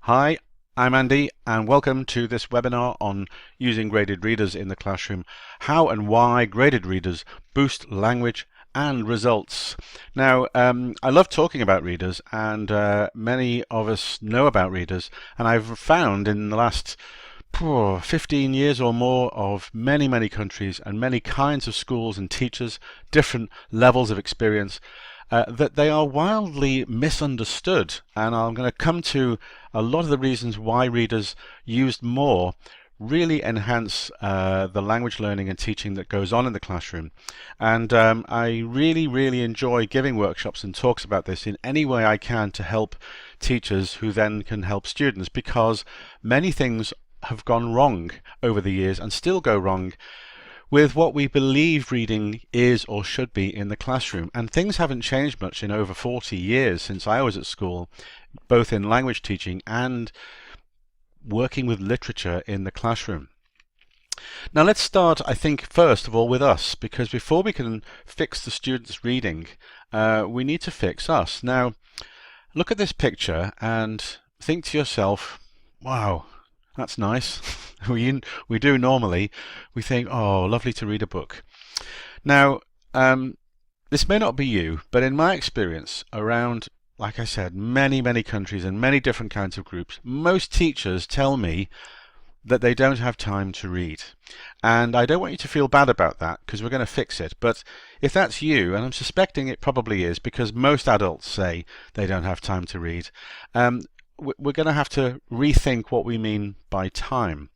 Hi, I'm Andy and welcome to this webinar on using graded readers in the classroom, how and why graded readers boost language and results. Now, I love talking about readers and many of us know about readers, and I've found in the last 15 years or more of many countries and many kinds of schools and teachers, different levels of experience, that they are wildly misunderstood, and I'm going to come to a lot of the reasons why readers used more really enhance the language learning and teaching that goes on in the classroom. And I really enjoy giving workshops and talks about this in any way I can to help teachers who then can help students, because many things have gone wrong over the years and still go wrong with what we believe reading is or should be in the classroom. And things haven't changed much in over 40 years since I was at school, both in language teaching and working with literature in the classroom. Now let's start, I think, first of all with us, because before we can fix the students' reading, we need to fix us. Now, look at this picture and think to yourself, wow, that's nice. We do normally. We think, oh, lovely to read a book. Now, this may not be you, but in my experience around, like I said, many countries and many different kinds of groups, most teachers tell me that they don't have time to read. And I don't want you to feel bad about that, because we're going to fix it. But if that's you, and I'm suspecting it probably is, because most adults say they don't have time to read, we're going to have to rethink what we mean by time.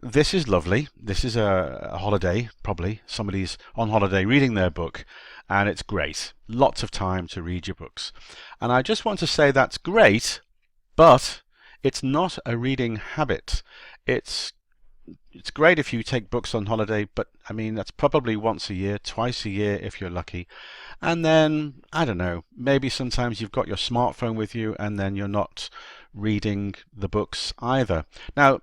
This is lovely. This is a holiday, probably. Somebody's on holiday reading their book, and it's great. Lots of time to read your books. And I just want to say that's great, but it's not a reading habit. It's great if you take books on holiday, but I mean, that's probably once a year, twice a year if you're lucky. And then, I don't know, maybe sometimes you've got your smartphone with you and then you're not reading the books either. Now,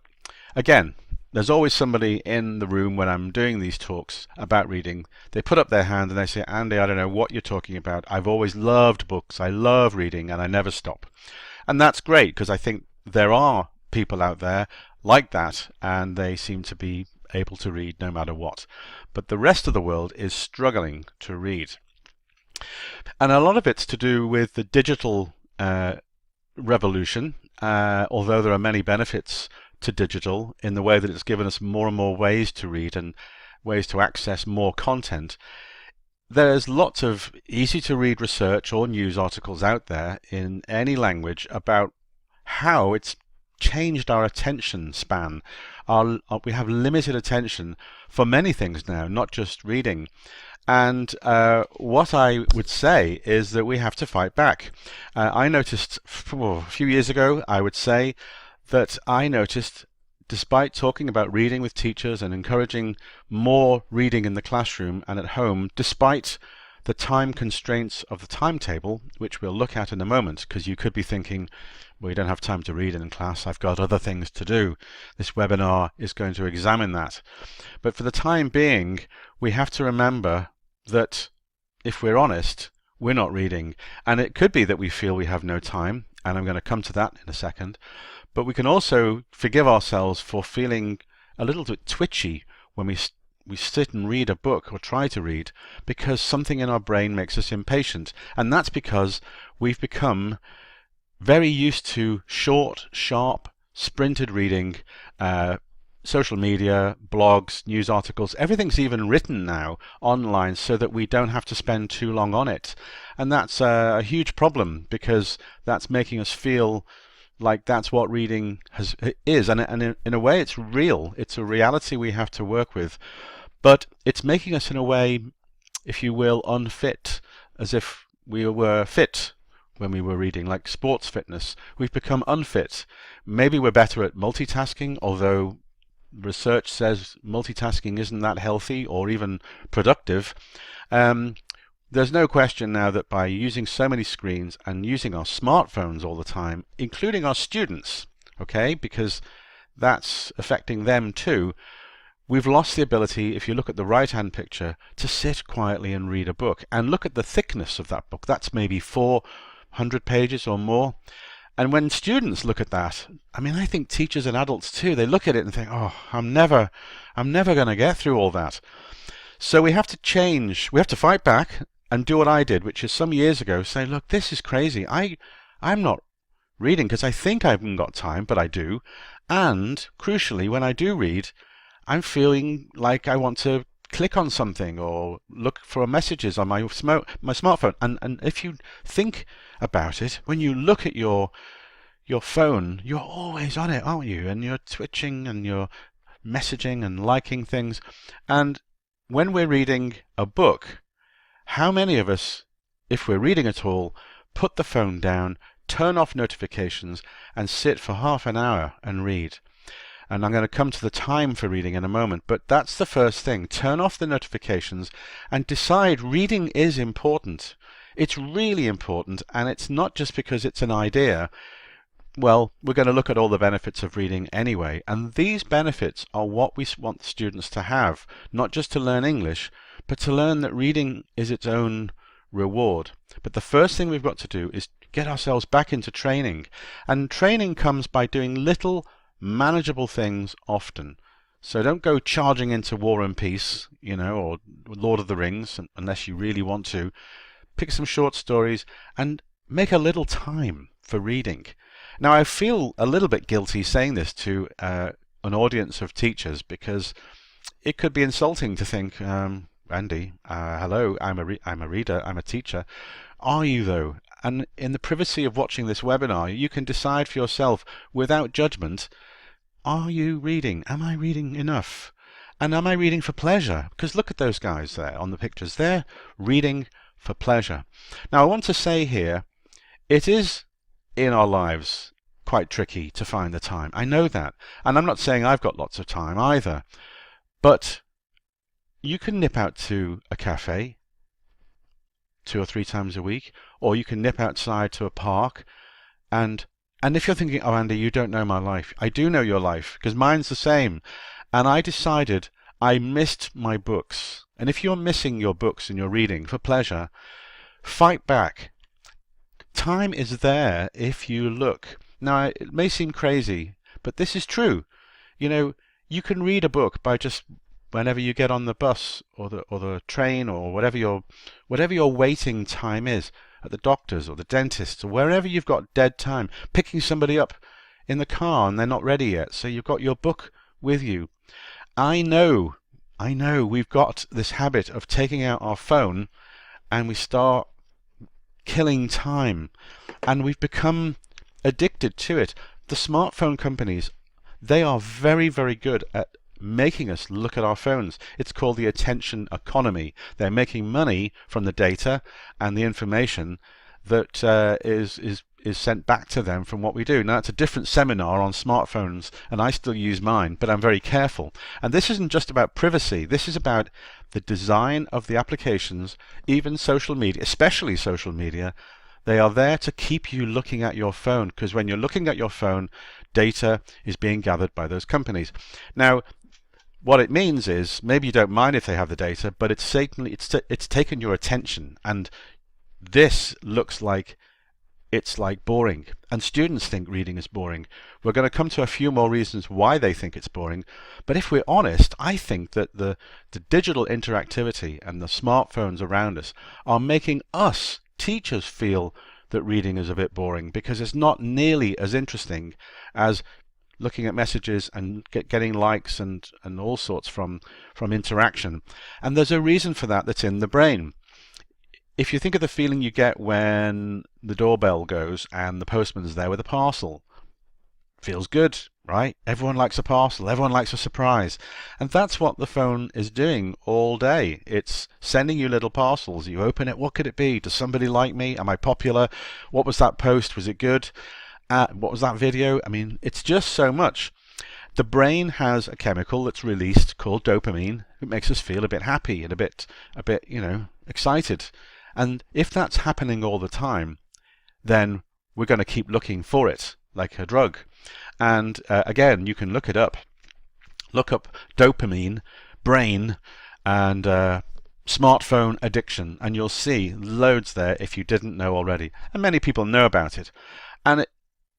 again, there's always somebody in the room when I'm doing these talks about reading. They put up their hand and they say, Andy, I don't know what you're talking about. I've always loved books. I love reading and I never stop. And that's great, because I think there are people out there like that, and they seem to be able to read no matter what. But the rest of the world is struggling to read. And a lot of it's to do with the digital revolution, although there are many benefits to digital in the way that it's given us more and more ways to read and ways to access more content. There's lots of easy to read research or news articles out there in any language about how it's changed our attention span. We have limited attention for many things now, not just reading. And what I would say is that we have to fight back. I noticed a few years ago, I would say that I noticed, despite talking about reading with teachers and encouraging more reading in the classroom and at home, despite the time constraints of the timetable, which we'll look at in a moment, because you could be thinking, well, you don't have time to read in class, I've got other things to do. This webinar is going to examine that. But for the time being, we have to remember that if we're honest, we're not reading. And it could be that we feel we have no time, and I'm going to come to that in a second. But we can also forgive ourselves for feeling a little bit twitchy when we sit and read a book or try to read, because something in our brain makes us impatient. And that's because we've become very used to short, sharp, sprinted reading, social media, blogs, news articles. Everything's even written now online so that we don't have to spend too long on it. And that's a huge problem, because that's making us feel like that's what reading is. And in a way, it's real. It's a reality we have to work with. But it's making us, in a way, if you will, unfit, as if we were fit when we were reading, like sports fitness. We've become unfit. Maybe we're better at multitasking, although research says multitasking isn't that healthy or even productive. There's no question now that by using so many screens and using our smartphones all the time, including our students, okay, because that's affecting them too, we've lost the ability, if you look at the right-hand picture, to sit quietly and read a book. And look at the thickness of that book. That's maybe 400 pages or more. And when students look at that, I mean, I think teachers and adults too, they look at it and think, oh, I'm never going to get through all that. So we have to change, we have to fight back and do what I did, which is some years ago, say, look, this is crazy. I'm not reading because I think I haven't got time, but I do. And crucially, when I do read, I'm feeling like I want to click on something or look for messages on my smartphone. And if you think about it, when you look at your phone, you're always on it, aren't you? And you're twitching and you're messaging and liking things. And when we're reading a book, how many of us, if we're reading at all, put the phone down, turn off notifications, and sit for half an hour and read? And I'm going to come to the time for reading in a moment, but that's the first thing. Turn off the notifications and decide reading is important. It's really important, and it's not just because it's an idea. Well, we're going to look at all the benefits of reading anyway, and these benefits are what we want students to have, not just to learn English, but to learn that reading is its own reward. But the first thing we've got to do is get ourselves back into training, and training comes by doing little manageable things often. So don't go charging into War and Peace, or Lord of the Rings, unless you really want to. Pick some short stories and make a little time for reading. Now, I feel a little bit guilty saying this to an audience of teachers, because it could be insulting to think, Andy, hello, I'm a reader, I'm a teacher. Are you though? And in the privacy of watching this webinar, you can decide for yourself without judgment, are you reading? Am I reading enough? And am I reading for pleasure? Because look at those guys there on the pictures. They're reading for pleasure. Now, I want to say here, it is in our lives quite tricky to find the time. I know that. And I'm not saying I've got lots of time either. But you can nip out to a cafe 2 or 3 times a week, or you can nip outside to a park. And if you're thinking, oh, Andy, you don't know my life, I do know your life, because mine's the same. And I decided I missed my books. And if you're missing your books and your reading for pleasure, fight back. Time is there if you look. Now, it may seem crazy, but this is true. You can read a book by just whenever you get on the bus or the train, or whatever your waiting time is at the doctor's or the dentist's, or wherever you've got dead time, picking somebody up in the car and they're not ready yet, so you've got your book with you. I know we've got this habit of taking out our phone and we start killing time, and we've become addicted to it. The smartphone companies, they are very, very good at making us look at our phones. It's called the attention economy. They're making money from the data and the information that is sent back to them from what we do. Now, it's a different seminar on smartphones, and I still use mine, but I'm very careful. And this isn't just about privacy. This is about the design of the applications, even social media, especially social media. They are there to keep you looking at your phone, because when you're looking at your phone, data is being gathered by those companies. Now, what it means is, maybe you don't mind if they have the data, but it's taken your attention, and this looks like it's like boring, and students think reading is boring. We're going to come to a few more reasons why they think it's boring, but if we're honest, I think that the digital interactivity and the smartphones around us are making us teachers feel that reading is a bit boring, because it's not nearly as interesting as looking at messages and getting likes and all sorts from interaction. And there's a reason for that that's in the brain. If you think of the feeling you get when the doorbell goes and the postman's there with a parcel, feels good, right? Everyone likes a parcel, everyone likes a surprise. And that's what the phone is doing all day. It's sending you little parcels. You open it, what could it be? Does somebody like me? Am I popular? What was that post? Was it good? What was that video? I mean, it's just so much. The brain has a chemical that's released called dopamine. It makes us feel a bit happy and a bit, excited. And if that's happening all the time, then we're going to keep looking for it like a drug. And again, you can look it up. Look up dopamine, brain, and smartphone addiction, and you'll see loads there if you didn't know already. And many people know about it. And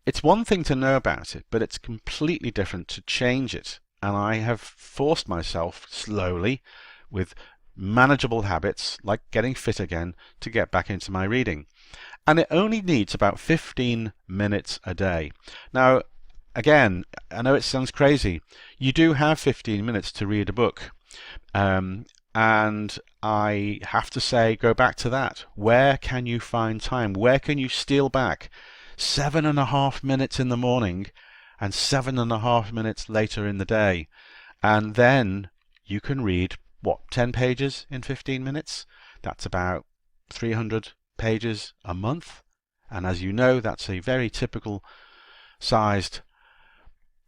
it's one thing to know about it, but it's completely different to change it. And I have forced myself slowly, with manageable habits like getting fit again, to get back into my reading. And it only needs about 15 minutes a day. Now, again, I know it sounds crazy. You do have 15 minutes to read a book. And I have to say, go back to that. Where can you find time? Where can you steal back 7.5 minutes in the morning and 7.5 minutes later in the day? And then you can read, what, 10 pages in 15 minutes? That's about 300 pages a month. And as you know, that's a very typical sized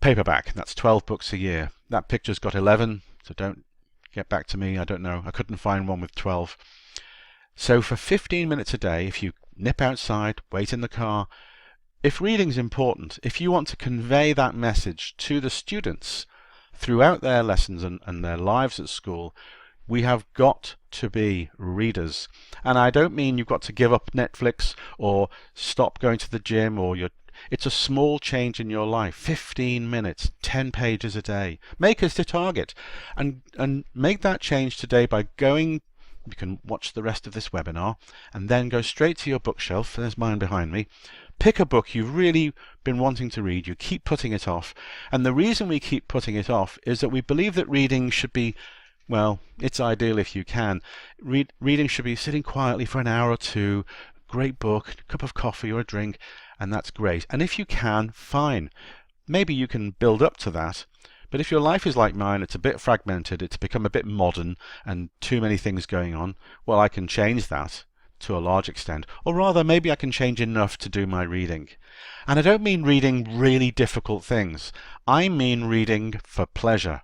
paperback. That's 12 books a year. That picture's got 11, so don't get back to me. I don't know. I couldn't find one with 12. So for 15 minutes a day, if you nip outside, wait in the car, if reading's important, if you want to convey that message to the students throughout their lessons and their lives at school, we have got to be readers. And I don't mean you've got to give up Netflix or stop going to the gym, or it's a small change in your life. 15 minutes, 10 pages a day. Make it a target and make that change today by going. You can watch the rest of this webinar and then go straight to your bookshelf. There's mine behind me. Pick a book you've really been wanting to read. You keep putting it off. And the reason we keep putting it off is that we believe that reading should be, well, it's ideal if you can. Reading should be sitting quietly for an hour or two, great book, a cup of coffee or a drink, and that's great. And if you can, fine. Maybe you can build up to that. But if your life is like mine, it's a bit fragmented, it's become a bit modern and too many things going on, well, I can change that to a large extent. Or rather, maybe I can change enough to do my reading. And I don't mean reading really difficult things. I mean reading for pleasure,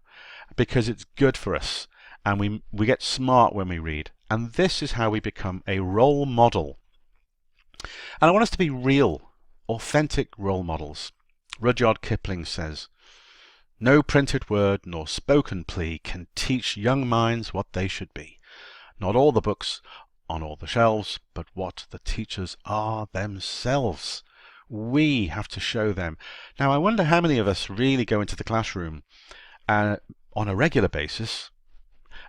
because it's good for us. And we get smart when we read. And this is how we become a role model. And I want us to be real, authentic role models. Rudyard Kipling says, "No printed word nor spoken plea can teach young minds what they should be. Not all the books on all the shelves, but what the teachers are themselves." We have to show them. Now, I wonder how many of us really go into the classroom on a regular basis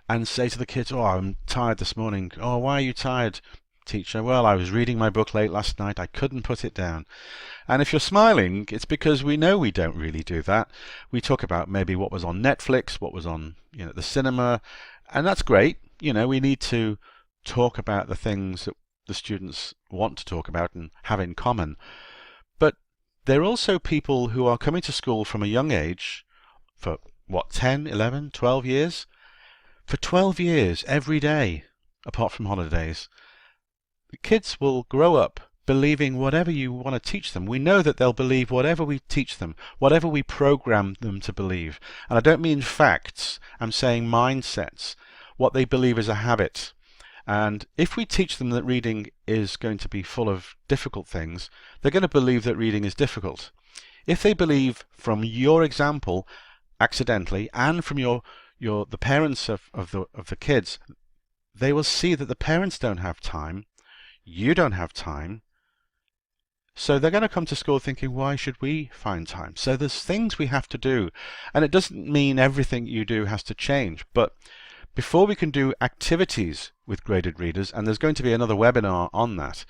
and say to the kids, "Oh, I'm tired this morning." "Oh, why are you tired, teacher?" "Well, I was reading my book late last night. I couldn't put it down." And if you're smiling, it's because we know we don't really do that. We talk about maybe what was on Netflix, what was on, the cinema, and that's great. We need to talk about the things that the students want to talk about and have in common. But there are also people who are coming to school from a young age for, 10, 11, 12 years? For 12 years, every day, apart from holidays. The kids will grow up believing whatever you want to teach them. We know that they'll believe whatever we teach them, whatever we program them to believe. And I don't mean facts, I'm saying mindsets, what they believe is a habit. And if we teach them that reading is going to be full of difficult things, they're going to believe that reading is difficult. If they believe from your example, accidentally, and from the parents of the kids, they will see that the parents don't have time, you don't have time, so they're going to come to school thinking, why should we find time? So there's things we have to do, and it doesn't mean everything you do has to change, but before we can do activities with graded readers, and there's going to be another webinar on that,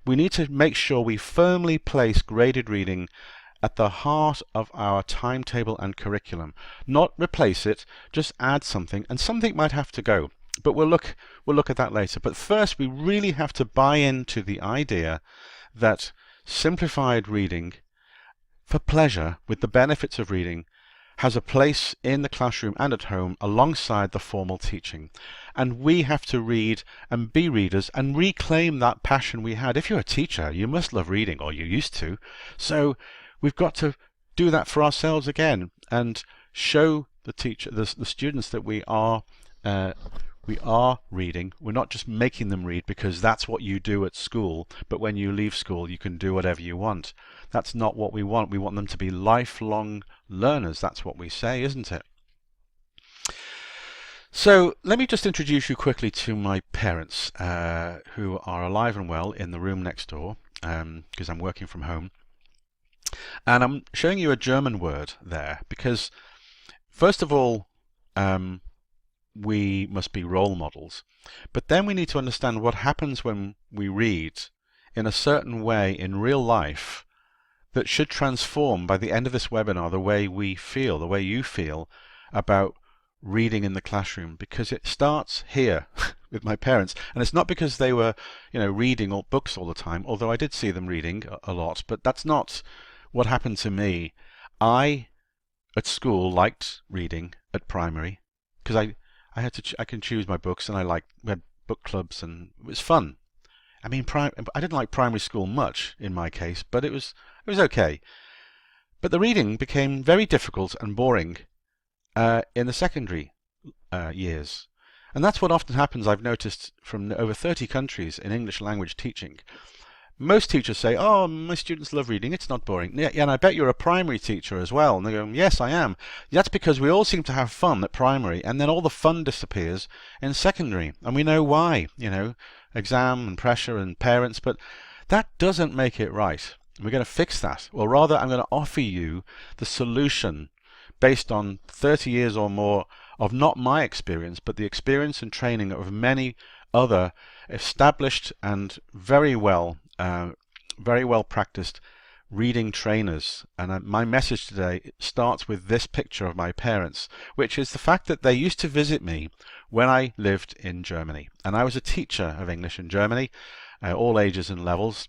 we need to make sure we firmly place graded reading at the heart of our timetable and curriculum. Not replace it, just add something, and something might have to go. But we'll look at that later. But first, we really have to buy into the idea that simplified reading for pleasure, with the benefits of reading, has a place in the classroom and at home alongside the formal teaching. And we have to read and be readers and reclaim that passion we had. If you're a teacher, you must love reading, or you used to. So we've got to do that for ourselves again and show the students that we are reading. We're not just making them read because that's what you do at school, but when you leave school you can do whatever you want. That's not what we want. We want them to be lifelong learners. That's what we say, isn't it? So let me just introduce you quickly to my parents who are alive and well in the room next door, because I'm working from home. And I'm showing you a German word there because, first of all, we must be role models. But then we need to understand what happens when we read in a certain way in real life that should transform by the end of this webinar the way we feel, the way you feel about reading in the classroom, because it starts here with my parents. And it's not because they were, reading all books all the time, although I did see them reading a lot, but that's not what happened to me. I, at school, liked reading at primary because I can choose my books, and we had book clubs, and it was fun. I mean, I didn't like primary school much in my case, but it was okay. But the reading became very difficult and boring in the secondary years. And that's what often happens, I've noticed, from over 30 countries in English language teaching. Most teachers say, oh, my students love reading, it's not boring. Yeah, and I bet you're a primary teacher as well. And they go, yes, I am. That's because we all seem to have fun at primary, and then all the fun disappears in secondary. And we know why, exam and pressure and parents, but that doesn't make it right. We're going to fix that. Or rather, I'm going to offer you the solution based on 30 years or more of not my experience, but the experience and training of many other established and very well practiced reading trainers. And my message today starts with this picture of my parents, which is the fact that they used to visit me when I lived in Germany. And I was a teacher of English in Germany, all ages and levels.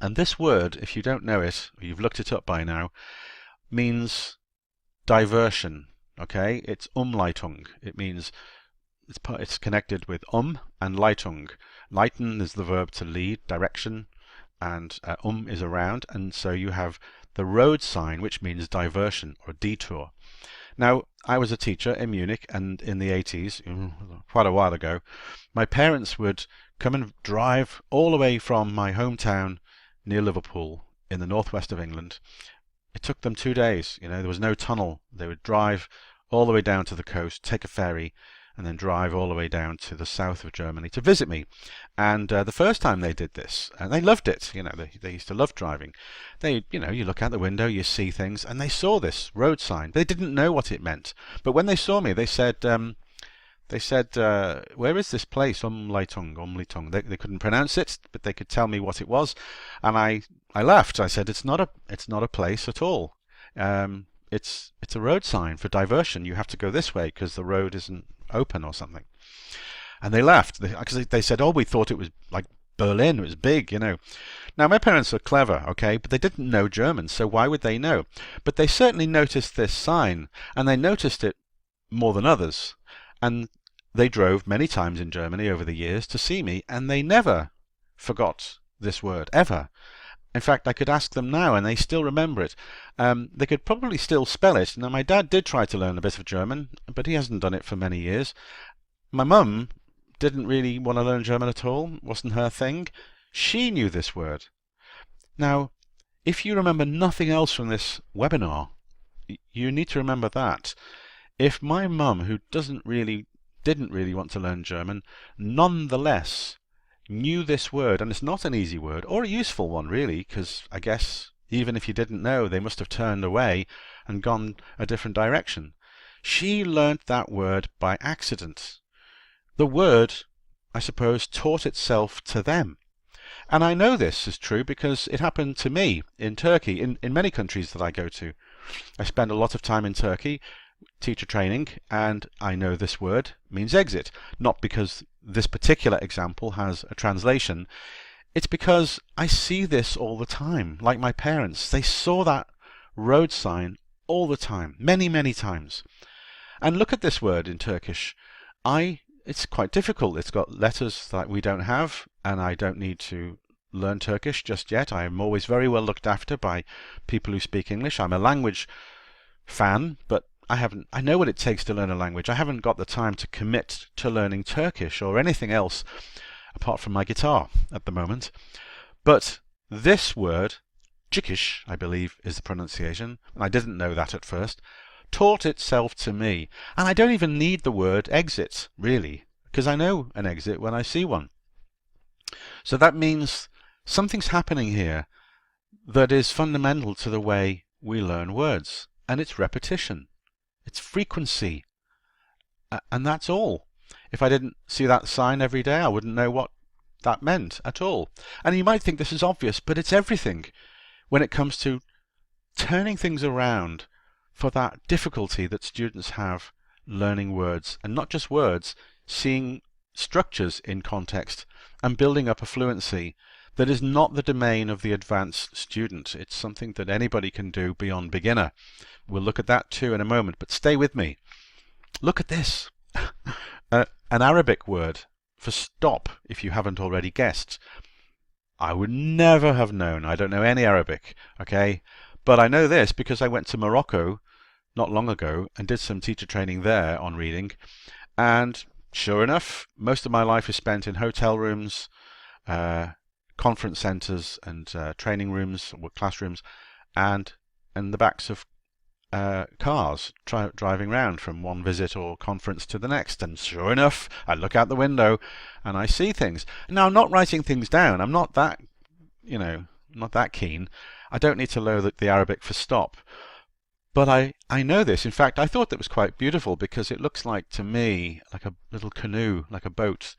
And this word, if you don't know it, or you've looked it up by now, means diversion. Okay, it's Umleitung. It means it's connected with and Leitung. Leiten is the verb to lead, direction, and is around, and so you have the road sign, which means diversion or detour. Now, I was a teacher in Munich, and in the 80s, quite a while ago, my parents would come and drive all the way from my hometown near Liverpool in the northwest of England. It took them 2 days. There was no tunnel. They would drive all the way down to the coast, take a ferry, and then drive all the way down to the south of Germany to visit me. And the first time they did this, and they loved it. They used to love driving. You look out the window, you see things, and they saw this road sign. They didn't know what it meant, but when they saw me, they said, where is this place? Umleitung. They couldn't pronounce it, but they could tell me what it was, and I laughed. I said, it's not a place at all. It's a road sign for diversion. You have to go this way because the road isn't open or something. And they laughed because they said, oh, we thought it was like Berlin, it was big, Now, my parents are clever, okay, but they didn't know German, so why would they know? But they certainly noticed this sign, and they noticed it more than others. And they drove many times in Germany over the years to see me, and they never forgot this word, ever. In fact, I could ask them now, and they still remember it. They could probably still spell it. Now, my dad did try to learn a bit of German, but he hasn't done it for many years. My mum didn't really want to learn German at all. It wasn't her thing. She knew this word. Now, if you remember nothing else from this webinar, you need to remember that. If my mum, who didn't really want to learn German, nonetheless knew this word, and it's not an easy word, or a useful one really, because I guess even if you didn't know, they must have turned away and gone a different direction. She learnt that word by accident. The word, I suppose, taught itself to them. And I know this is true because it happened to me in Turkey, in many countries that I go to. I spend a lot of time in Turkey, teacher training, and I know this word means exit. Not because this particular example has a translation. It's because I see this all the time, like my parents. They saw that road sign all the time, many, many times. And look at this word in Turkish. It's quite difficult. It's got letters that we don't have, and I don't need to learn Turkish just yet. I am always very well looked after by people who speak English. I'm a language fan, but I know what it takes to learn a language. I haven't got the time to commit to learning Turkish or anything else apart from my guitar at the moment. But this word, Cikish, I believe is the pronunciation, and I didn't know that at first, taught itself to me. And I don't even need the word exit, really, because I know an exit when I see one. So that means something's happening here that is fundamental to the way we learn words, and it's repetition. It's frequency. And that's all. If I didn't see that sign every day, I wouldn't know what that meant at all. And you might think this is obvious, but it's everything when it comes to turning things around for that difficulty that students have learning words, and not just words, seeing structures in context and building up a fluency that is not the domain of the advanced student. It's something that anybody can do beyond beginner. We'll look at that too in a moment, but stay with me. Look at this. An Arabic word for stop, if you haven't already guessed. I would never have known. I don't know any Arabic, okay? But I know this because I went to Morocco not long ago and did some teacher training there on reading. And sure enough, most of my life is spent in hotel rooms, conference centres and training rooms, or classrooms, and in the backs of cars driving round from one visit or conference to the next. And sure enough, I look out the window and I see things. Now, I'm not writing things down. I'm not that, not that keen. I don't need to know the Arabic for stop. But I know this. In fact, I thought that was quite beautiful because it looks like, to me, like a little canoe, like a boat,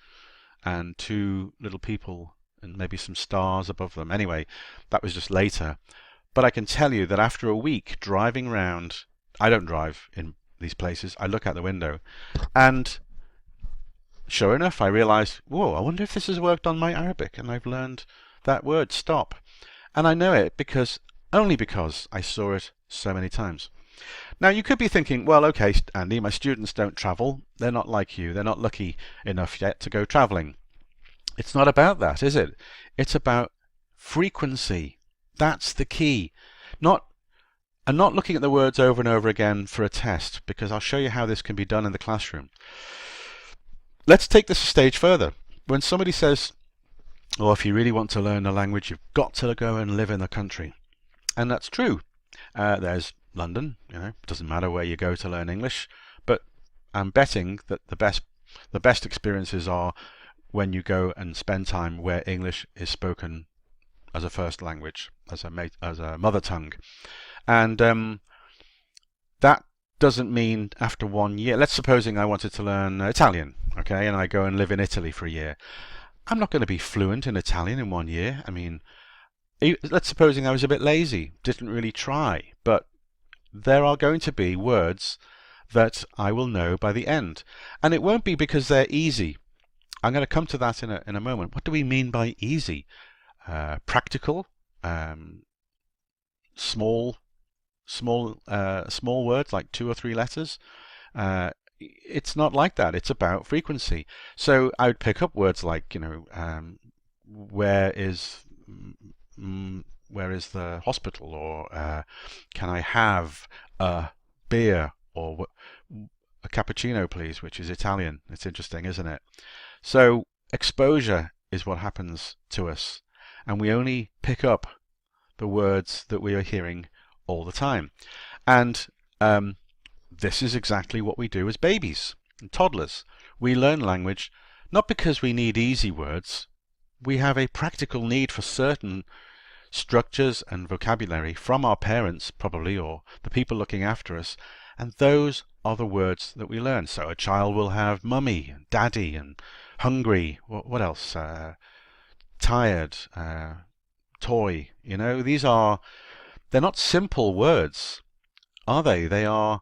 and two little people and maybe some stars above them. Anyway, that was just later. But I can tell you that after a week driving round, I don't drive in these places, I look out the window, and sure enough, I realized, whoa, I wonder if this has worked on my Arabic, and I've learned that word, stop. And I know it only because I saw it so many times. Now, you could be thinking, well, okay, Andy, my students don't travel. They're not like you. They're not lucky enough yet to go traveling. It's not about that, is it? It's about frequency. That's the key. Not looking at the words over and over again for a test, because I'll show you how this can be done in the classroom. Let's take this a stage further. When somebody says, oh, if you really want to learn a language, you've got to go and live in the country. And that's true. There's London, it doesn't matter where you go to learn English, but I'm betting that the best experiences are when you go and spend time where English is spoken as a first language, as a mother tongue. And that doesn't mean after 1 year. Let's supposing I wanted to learn Italian, okay, and I go and live in Italy for a year. I'm not going to be fluent in Italian in 1 year. I mean, let's supposing I was a bit lazy, didn't really try, but there are going to be words that I will know by the end. And it won't be because they're easy. I'm going to come to that in a moment. What do we mean by easy? Practical, small words like 2 or 3 letters. It's not like that. It's about frequency. So I would pick up words like, where is the hospital, or can I have a beer, or a cappuccino, please, which is Italian. It's interesting, isn't it? So exposure is what happens to us, and we only pick up the words that we are hearing all the time. And this is exactly what we do as babies and toddlers. We learn language not because we need easy words. We have a practical need for certain structures and vocabulary from our parents, probably, or the people looking after us, and those are the words that we learn. So a child will have mummy, and daddy, and hungry. What else? Tired, toy. They're not simple words, are they? They are,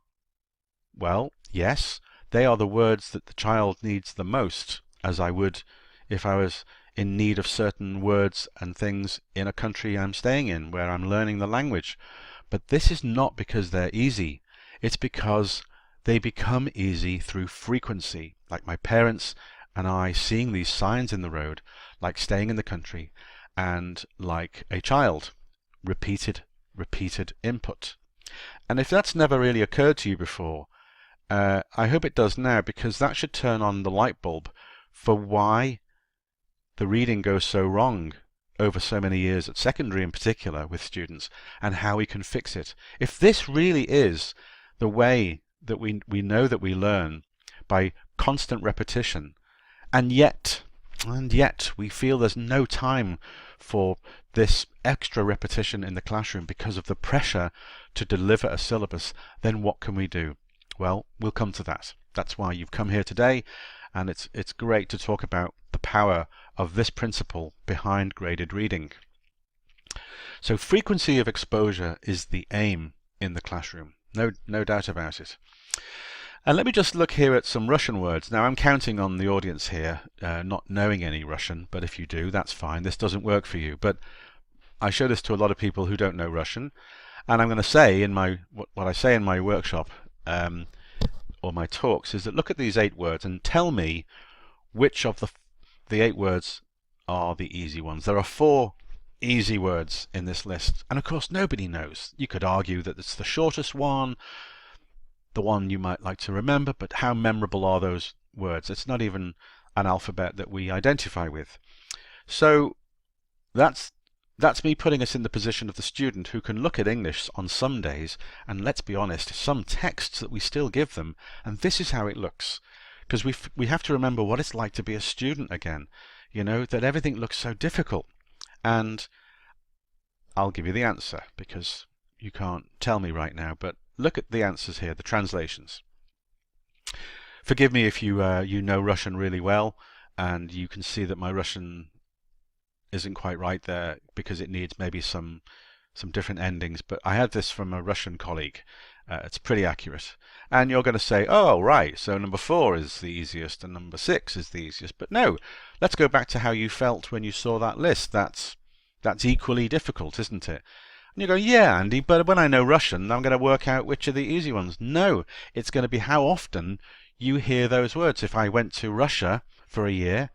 well, yes, they are the words that the child needs the most, as I would if I was in need of certain words and things in a country I'm staying in, where I'm learning the language. But this is not because they're easy. It's because they become easy through frequency, like my parents and I seeing these signs in the road, like staying in the country, and like a child, repeated input. And if that's never really occurred to you before, I hope it does now, because that should turn on the light bulb for why the reading goes so wrong over so many years, at secondary in particular, with students, and how we can fix it. If this really is the way that we know that we learn, by constant repetition, and yet And yet we feel there's no time for this extra repetition in the classroom because of the pressure to deliver a syllabus. Then what can we do? Well, we'll come to that. That's why you've come here today, and it's great to talk about the power of this principle behind graded reading. So frequency of exposure is the aim in the classroom. No doubt about it. And let me just look here at some Russian words. Now I'm counting on the audience here not knowing any Russian, but if you do, that's fine. This doesn't work for you. But I show this to a lot of people who don't know Russian, and I'm going to say in my what I say in my workshop or my talks is that look at these 8 words and tell me which of the 8 words are the easy ones. There are 4 easy words in this list, and of course nobody knows. You could argue that it's the shortest one, the one you might like to remember, but how memorable are those words? It's not even an alphabet that we identify with. So that's me putting us in the position of the student who can look at English on some days, and let's be honest, some texts that we still give them, and this is how it looks. Because we have to remember what it's like to be a student again, you know, that everything looks so difficult. And I'll give you the answer because you can't tell me right now, but look at the answers here, the translations. Forgive me if you you know Russian really well and you can see that my Russian isn't quite right there because it needs maybe some different endings, but I had this from a Russian colleague. It's pretty accurate. And you're going to say, oh right, so number 4 is the easiest and number 6 is the easiest. But no, let's go back to how you felt when you saw that list. That's equally difficult, isn't it? And you go, yeah, Andy, but when I know Russian, I'm going to work out which are the easy ones. No, it's going to be how often you hear those words. If I went to Russia for a year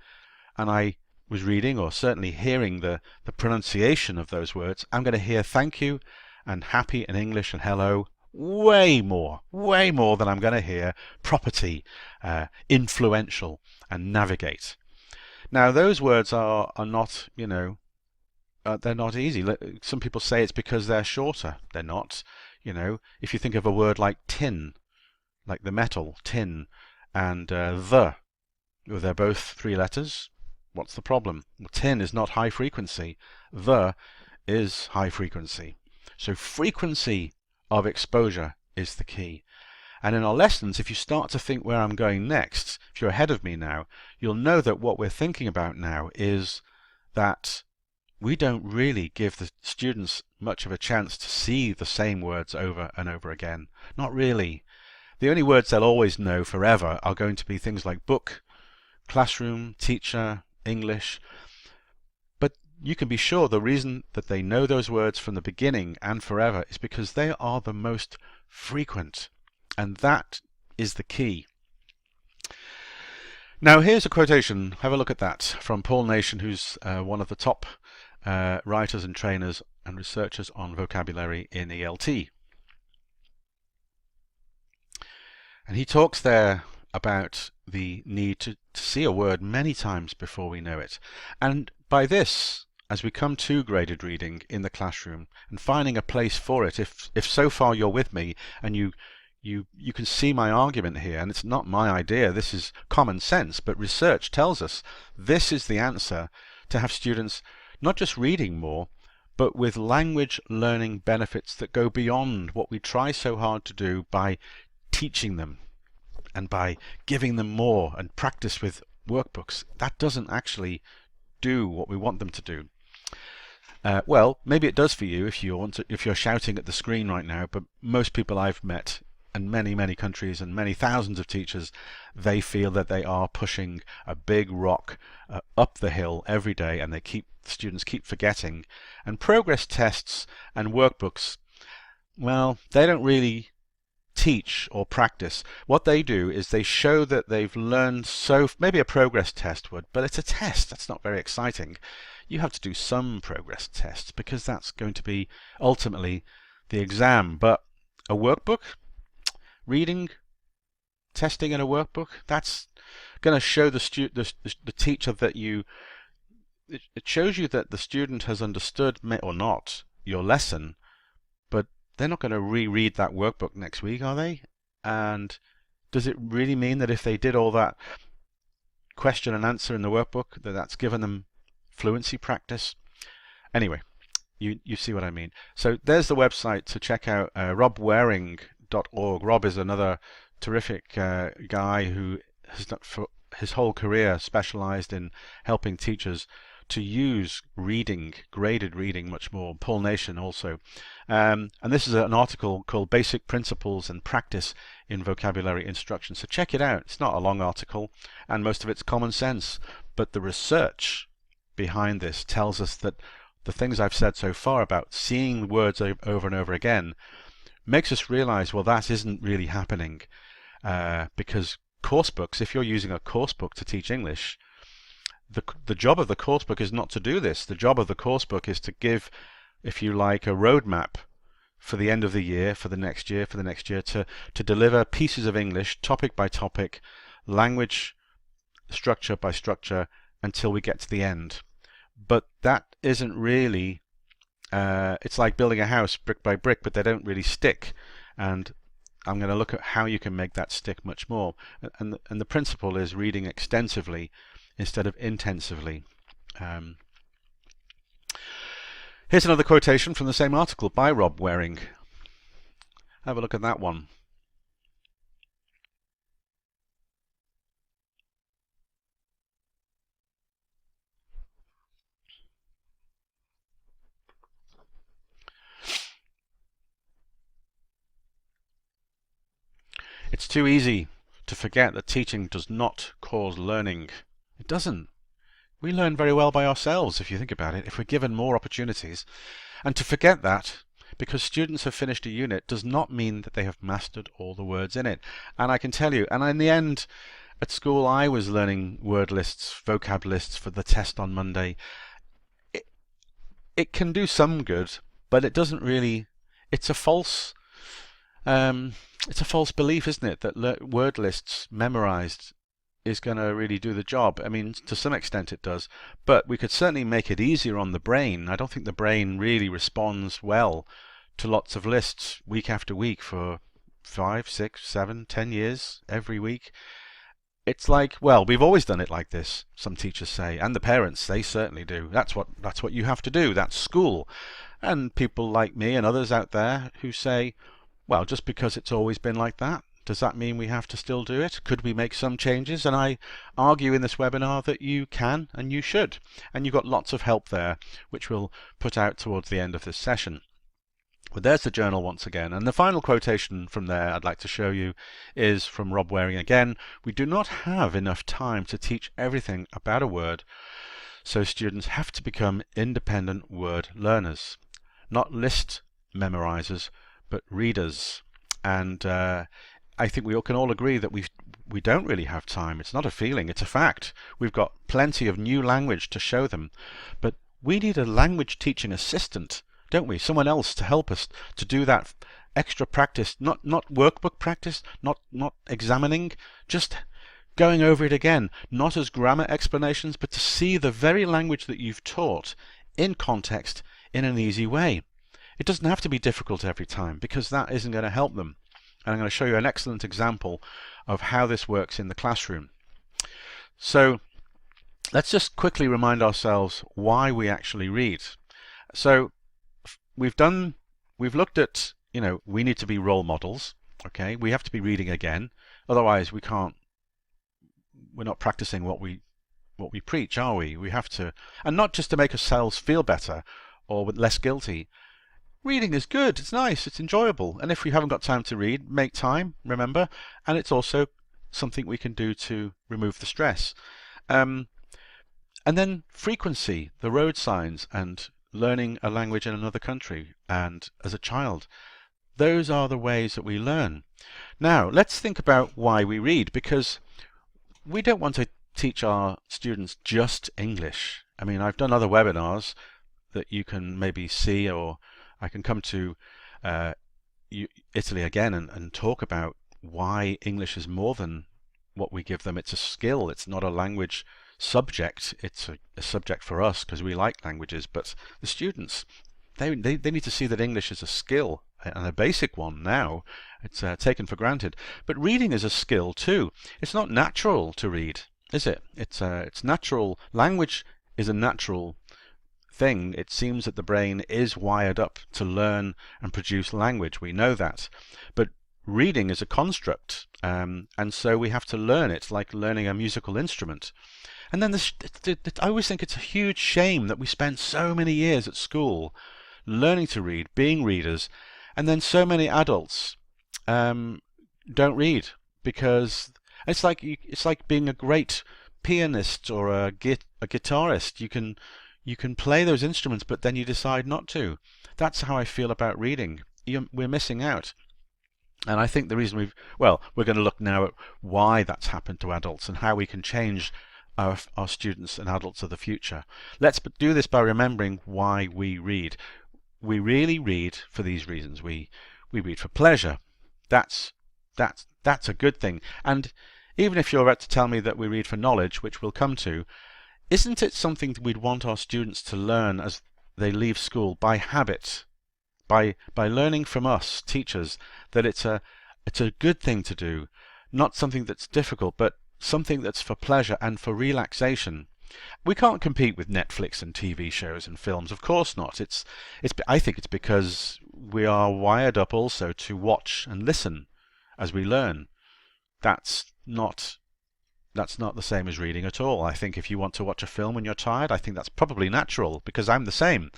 and I was reading or certainly hearing the pronunciation of those words, I'm going to hear thank you and happy in English and hello way more than I'm going to hear property, influential and navigate. Now those words are not, you know, they're not easy. Some people say it's because they're shorter. They're not. You know, if you think of a word like tin, like the metal, tin, and they're both 3 letters. What's the problem? Tin is not high frequency. The is high frequency. So frequency of exposure is the key. And in our lessons, if you start to think where I'm going next, if you're ahead of me now, you'll know that what we're thinking about now is that we don't really give the students much of a chance to see the same words over and over again. Not really. The only words they'll always know forever are going to be things like book, classroom, teacher, English. But you can be sure the reason that they know those words from the beginning and forever is because they are the most frequent. And that is the key. Now here's a quotation, have a look at that, from Paul Nation, who's one of the top writers and trainers and researchers on vocabulary in ELT. And he talks there about the need to see a word many times before we know it. And by this, as we come to graded reading in the classroom and finding a place for it, if so far you're with me and you can see my argument here, and it's not my idea, this is common sense, but research tells us this is the answer to have students not just reading more, but with language learning benefits that go beyond what we try so hard to do by teaching them and by giving them more and practice with workbooks. That doesn't actually do what we want them to do. Well, maybe it does for you if you're shouting at the screen right now, but most people I've met in many countries and many thousands of teachers, they feel that they are pushing a big rock up the hill every day, and students keep forgetting. And progress tests and workbooks, well, they don't really teach or practice. What they do is they show that they've learned, maybe a progress test would, but it's a test. That's not very exciting. You have to do some progress tests because that's going to be ultimately the exam. But a workbook, reading, testing in a workbook, that's going to show the teacher that it shows you that the student has understood or not your lesson, but they're not going to reread that workbook next week, are they? And does it really mean that if they did all that question and answer in the workbook, that's given them fluency practice. Anyway, you see what I mean. So there's the website to check out, robwaring.org. Rob is another terrific guy who has done for his whole career specialized in helping teachers to use reading, graded reading, much more. Paul Nation also. And this is an article called Basic Principles and Practice in Vocabulary Instruction. So check it out. It's not a long article, and most of it's common sense. But the research behind this tells us that the things I've said so far about seeing words over and over again makes us realize, well, that isn't really happening. Because course books, if you're using a course book to teach English, the job of the course book is not to do this. The job of the course book is to give, if you like, a roadmap for the end of the year, for the next year, to deliver pieces of English, topic by topic, language, structure by structure, until we get to the end. But that isn't really, it's like building a house brick by brick, but they don't really stick. And I'm going to look at how you can make that stick much more. And the principle is reading extensively instead of intensively. Here's another quotation from the same article by Rob Waring. Have a look at that one. It's too easy to forget that teaching does not cause learning. It doesn't. We learn very well by ourselves, if you think about it, if we're given more opportunities. And to forget that, because students have finished a unit, does not mean that they have mastered all the words in it. And I can tell you, and in the end, at school I was learning word lists, vocab lists for the test on Monday. It can do some good, but it doesn't really, it's a false belief, isn't it, that word lists memorized is going to really do the job. I mean, to some extent it does, but we could certainly make it easier on the brain. I don't think the brain really responds well to lots of lists week after week for 5, 6, 7, 10 years every week. It's like, well, we've always done it like this, some teachers say, and the parents, they certainly do. That's what you have to do. That's school. And people like me and others out there who say, well, just because it's always been like that, does that mean we have to still do it? Could we make some changes? And I argue in this webinar that you can and you should. And you've got lots of help there, which we'll put out towards the end of this session. But there's the journal once again. And the final quotation from there I'd like to show you is from Rob Waring again. We do not have enough time to teach everything about a word, so students have to become independent word learners. Not list memorizers, but readers. And I think we can all agree that we don't really have time. It's not a feeling, it's a fact. We've got plenty of new language to show them, but we need a language teaching assistant, don't we? Someone else to help us to do that extra practice, not workbook practice, not examining, just going over it again, not as grammar explanations, but to see the very language that you've taught in context in an easy way. It doesn't have to be difficult every time, because that isn't going to help them. And I'm going to show you an excellent example of how this works in the classroom. So let's just quickly remind ourselves why we actually read. So we've looked at, we need to be role models. Okay, we have to be reading again, otherwise we're not practicing what we preach, are we? We have to, and not just to make ourselves feel better or less guilty. Reading is good, it's nice, it's enjoyable, and if we haven't got time to read, make time, remember, and it's also something we can do to remove the stress. And then frequency, the road signs, and learning a language in another country, and as a child. Those are the ways that we learn. Now, let's think about why we read, because we don't want to teach our students just English. I mean, I've done other webinars that you can maybe see, or I can come to Italy again and talk about why English is more than what we give them. It's a skill. It's not a language subject. It's a subject for us because we like languages. But the students, they need to see that English is a skill, and a basic one now. It's taken for granted. But reading is a skill too. It's not natural to read. is it? It's natural. Language is a natural thing. It seems that the brain is wired up to learn and produce language. We know that. But reading is a construct, and so we have to learn it like learning a musical instrument. And then I always think it's a huge shame that we spent so many years at school learning to read, being readers, and then so many adults don't read because it's like being a great pianist or a guitarist. You can play those instruments, but then you decide not to. That's how I feel about reading. We're missing out. And I think the reason we're going to look now at why that's happened to adults and how we can change our students and adults of the future. Let's do this by remembering why we read. We really read for these reasons. We read for pleasure. That's a good thing. And even if you're about to tell me that we read for knowledge, which we'll come to, isn't it something that we'd want our students to learn as they leave school by habit, by learning from us teachers that it's a good thing to do, not something that's difficult, but something that's for pleasure and for relaxation. We can't compete with Netflix and TV shows and films, of course not. I think it's because we are wired up also to watch and listen as we learn. That's not the same as reading at all. I think if you want to watch a film when you're tired, I think that's probably natural because I'm the same.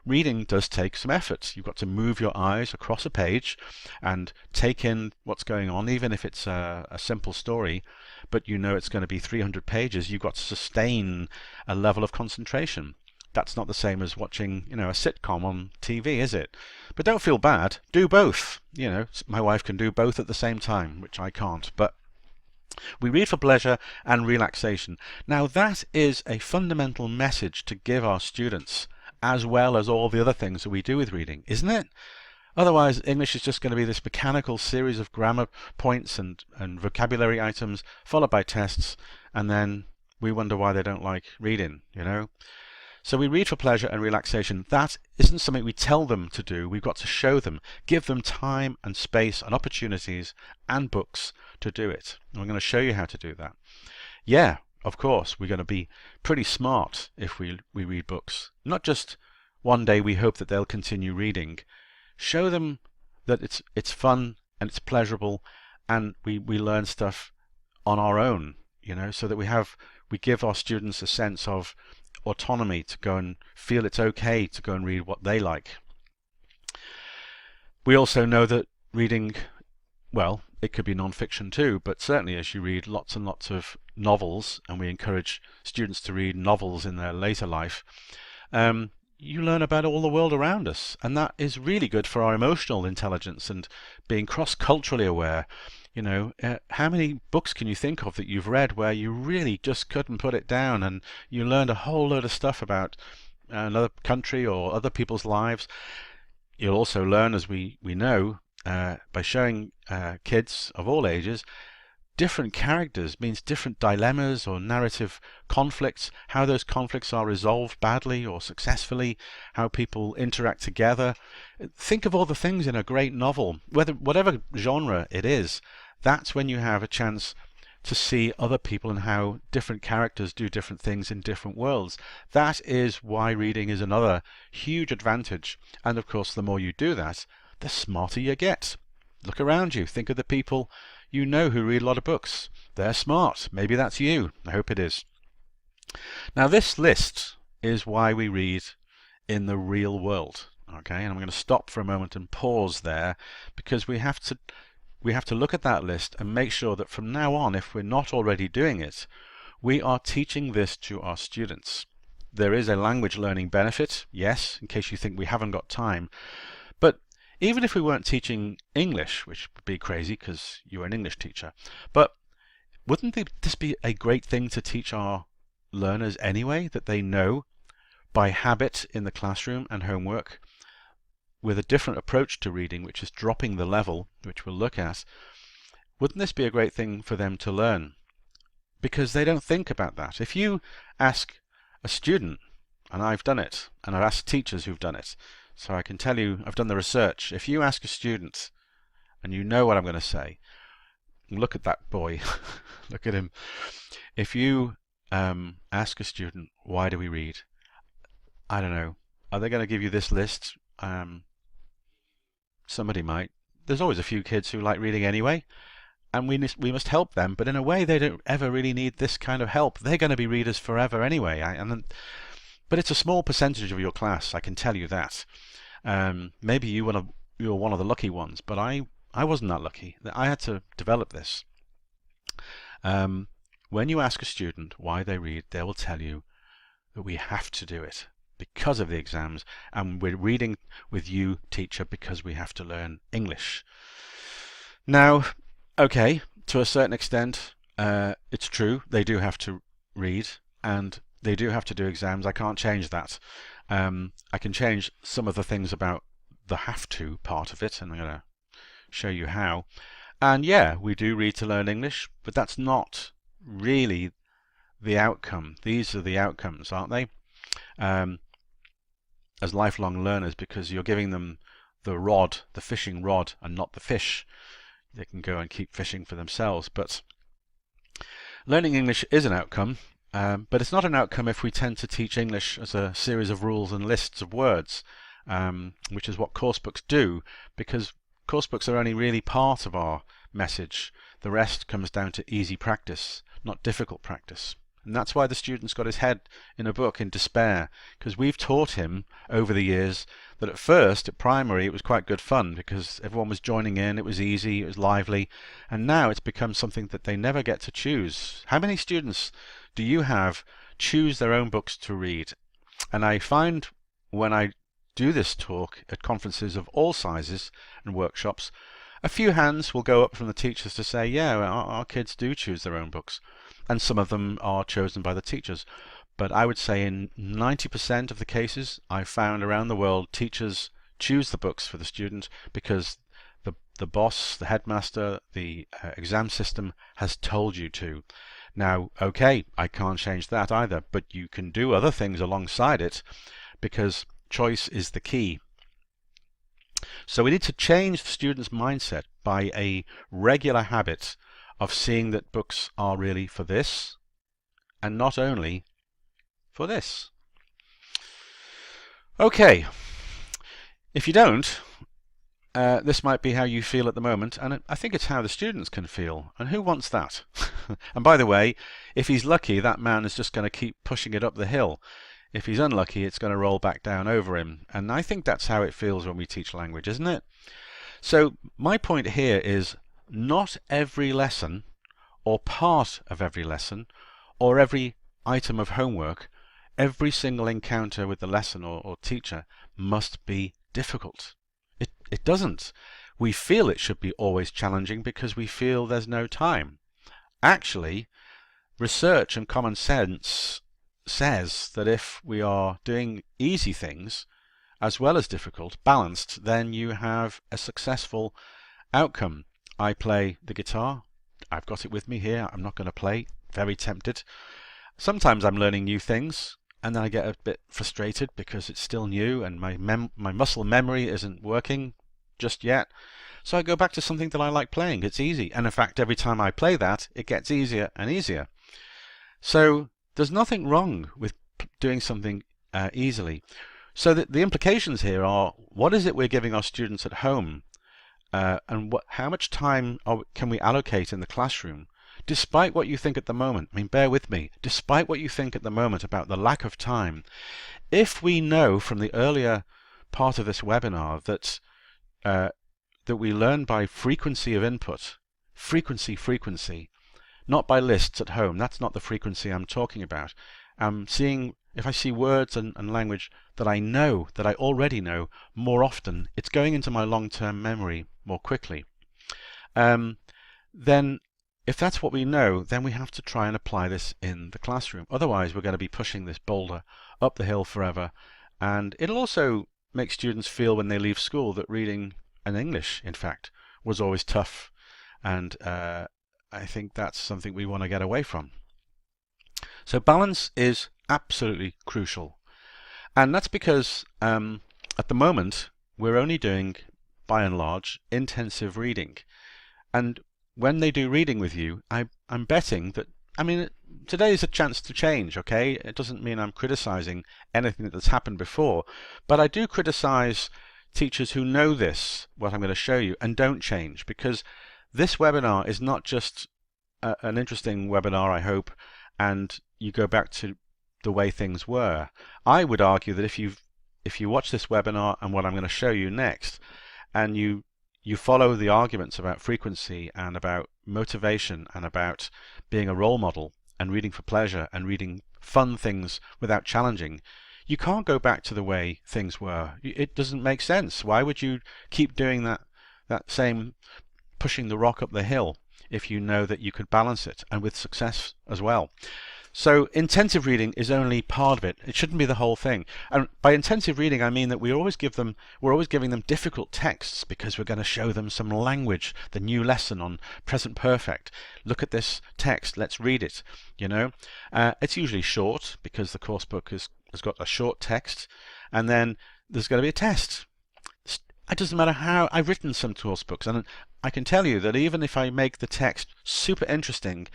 Reading does take some effort. You've got to move your eyes across a page and take in what's going on, even if it's a simple story, but you know it's going to be 300 pages. You've got to sustain a level of concentration. That's not the same as watching, a sitcom on TV, is it? But don't feel bad. Do both. My wife can do both at the same time, which I can't. But we read for pleasure and relaxation. Now that is a fundamental message to give our students, as well as all the other things that we do with reading, isn't it? Otherwise, English is just going to be this mechanical series of grammar points and vocabulary items, followed by tests, and then we wonder why they don't like reading, So we read for pleasure and relaxation. That isn't something we tell them to do. We've got to show them, give them time and space and opportunities and books to do it. And we're going to show you how to do that. Yeah, of course, we're going to be pretty smart if we read books. Not just one day we hope that they'll continue reading. Show them that it's fun and it's pleasurable and we learn stuff on our own, so that we give our students a sense of autonomy to go and feel it's okay to go and read what they like. We also know that reading, it could be non-fiction too, but certainly as you read lots and lots of novels, and we encourage students to read novels in their later life, you learn about all the world around us, and that is really good for our emotional intelligence and being cross-culturally aware. How many books can you think of that you've read where you really just couldn't put it down and you learned a whole load of stuff about another country or other people's lives? You'll also learn, as we know, by showing kids of all ages different characters means different dilemmas or narrative conflicts, how those conflicts are resolved badly or successfully, how people interact together. Think of all the things in a great novel, whatever genre it is. That's when you have a chance to see other people and how different characters do different things in different worlds. That is why reading is another huge advantage. And of course, the more you do that, the smarter you get. Look around you. Think of the people you know who read a lot of books. They're smart. Maybe that's you. I hope it is. Now this list is why we read in the real world. Okay, and I'm going to stop for a moment and pause there because we have to look at that list and make sure that from now on, if we're not already doing it, we are teaching this to our students. There is a language learning benefit, yes, in case you think we haven't got time. But even if we weren't teaching English, which would be crazy because you're an English teacher, but wouldn't this be a great thing to teach our learners anyway, that they know by habit in the classroom and homework with a different approach to reading, which is dropping the level, which we'll look at? Wouldn't this be a great thing for them to learn? Because they don't think about that. If you ask a student, and I've done it, and I've asked teachers who've done it, so I can tell you I've done the research. If you ask a student, and you know what I'm going to say, Look at that boy. Look at him. If you ask a student, why do we read? I don't know. Are they going to give you this list? Somebody might. There's always a few kids who like reading anyway, and we must help them, but in a way they don't ever really need this kind of help. They're going to be readers forever anyway. But it's a small percentage of your class, I can tell you that. Maybe you're one of the lucky ones, but I wasn't that lucky. I had to develop this. When you ask a student why they read, they will tell you that we have to do it because of the exams, and we're reading with you, teacher, because we have to learn English. Now, okay, to a certain extent, it's true, they do have to read, and they do have to do exams. I can't change that. I can change some of the things about the have to part of it, and I'm going to show you how. And yeah, we do read to learn English, but that's not really the outcome. These are the outcomes, aren't they? As lifelong learners, because you're giving them the rod, the fishing rod, and not the fish. They can go and keep fishing for themselves. But learning English is an outcome, but it's not an outcome if we tend to teach English as a series of rules and lists of words, which is what course books do, because course books are only really part of our message. The rest comes down to easy practice, not difficult practice. And that's why the student's got his head in a book in despair, because we've taught him over the years that at first, at primary, it was quite good fun because everyone was joining in, it was easy, it was lively, and now it's become something that they never get to choose. How many students do you have choose their own books to read? And I find when I do this talk at conferences of all sizes and workshops, a few hands will go up from the teachers to say, yeah, our kids do choose their own books. And some of them are chosen by the teachers. But I would say in 90% of the cases I've found around the world, teachers choose the books for the student because the boss, the headmaster, the exam system has told you to. Now, okay, I can't change that either, but you can do other things alongside it because choice is the key. So we need to change the student's mindset by a regular habit of seeing that books are really for this and not only for this. Okay, if you don't, this might be how you feel at the moment, and I think it's how the students can feel, and who wants that? And by the way, if he's lucky, that man is just going to keep pushing it up the hill. If he's unlucky, it's going to roll back down over him, and I think that's how it feels when we teach language, isn't it? So my point here is not every lesson or part of every lesson or every item of homework, every single encounter with the lesson or teacher must be difficult. It doesn't. We feel it should be always challenging because we feel there's no time. Actually, research and common sense says that if we are doing easy things as well as difficult, balanced, then you have a successful outcome. I play the guitar. I've got it with me here. I'm not going to play. Very tempted. Sometimes I'm learning new things and then I get a bit frustrated because it's still new and my muscle memory isn't working just yet. So I go back to something that I like playing. It's easy. And in fact, every time I play that, it gets easier and easier. So there's nothing wrong with doing something easily. So the implications here are, what is it we're giving our students at home? And how much time can we allocate in the classroom? Despite what you think at the moment, I mean, bear with me, despite what you think at the moment about the lack of time, if we know from the earlier part of this webinar that we learn by frequency of input, frequency, not by lists at home. That's not the frequency I'm talking about. If I see words and language that I know, that I already know more often, it's going into my long-term memory more quickly. Then if that's what we know, then we have to try and apply this in the classroom. Otherwise, we're going to be pushing this boulder up the hill forever. And it'll also make students feel when they leave school that reading and English, in fact, was always tough. And I think that's something we want to get away from. So balance is absolutely crucial. And that's because at the moment, we're only doing, by and large, intensive reading. And when they do reading with you, I'm betting that, I mean, today is a chance to change, okay? It doesn't mean I'm criticizing anything that's happened before, but I do criticize teachers who know this, what I'm going to show you, and don't change, because this webinar is not just an interesting webinar, I hope, and you go back to the way things were. I would argue that if you watch this webinar and what I'm going to show you next, and you follow the arguments about frequency and about motivation and about being a role model and reading for pleasure and reading fun things without challenging, you can't go back to the way things were. It doesn't make sense. Why would you keep doing that same pushing the rock up the hill if you know that you could balance it, and with success as well? So intensive reading is only part of it. It shouldn't be the whole thing. And by intensive reading, I mean that we're always giving them difficult texts, because we're going to show them some language, the new lesson on present perfect. Look at this text, let's read it. You know, it's usually short, because the course book has got a short text, and then there's going to be a test. It doesn't matter how. I've written some course books, and I can tell you that even if I make the text super interesting,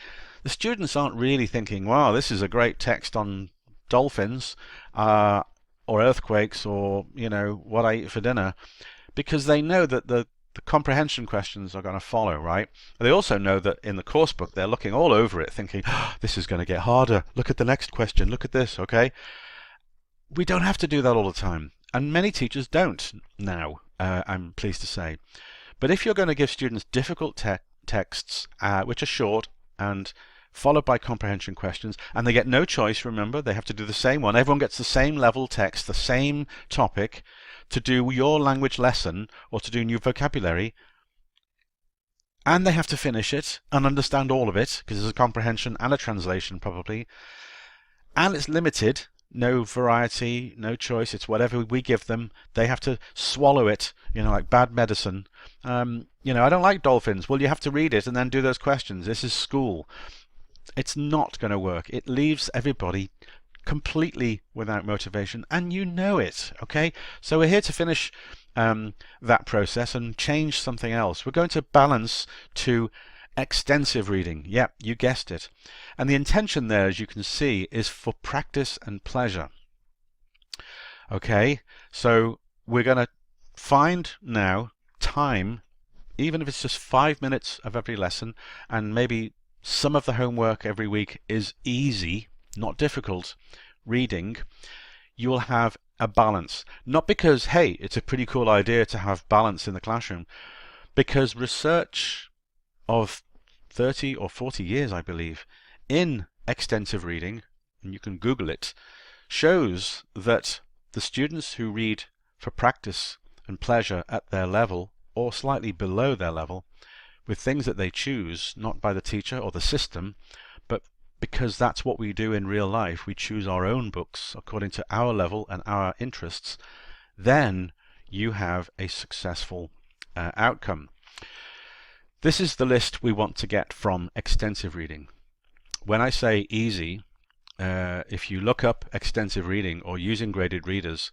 the students aren't really thinking, wow, this is a great text on dolphins or earthquakes, or, you know, what I eat for dinner, because they know that the comprehension questions are going to follow, right? They also know that in the course book they're looking all over it thinking, oh, this is going to get harder, look at the next question, look at this, okay? We don't have to do that all the time, and many teachers don't now, I'm pleased to say. But if you're going to give students difficult texts which are short and followed by comprehension questions, and they get no choice, remember, they have to do the same one. Everyone gets the same level text, the same topic, to do your language lesson or to do new vocabulary, and they have to finish it and understand all of it, because there's a comprehension and a translation probably, and it's limited. No variety, no choice. It's whatever we give them. They have to swallow it, you know, like bad medicine. You know, I don't like dolphins. Well, you have to read it and then do those questions. This is school. It's not going to work. It leaves everybody completely without motivation, and you know it, okay? So we're here to finish that process and change something else. We're going to balance to extensive reading. Yep, you guessed it. And the intention there, as you can see, is for practice and pleasure. Okay, so we're going to find now time, even if it's just 5 minutes of every lesson, and maybe some of the homework every week is easy, not difficult reading. You will have a balance. Not because, hey, it's a pretty cool idea to have balance in the classroom, because research of 30 or 40 years, I believe, in extensive reading, and you can Google it, shows that the students who read for practice and pleasure at their level or slightly below their level, with things that they choose, not by the teacher or the system, but because that's what we do in real life, we choose our own books according to our level and our interests, then you have a successful outcome. This is the list we want to get from extensive reading. When I say easy, if you look up extensive reading or using graded readers,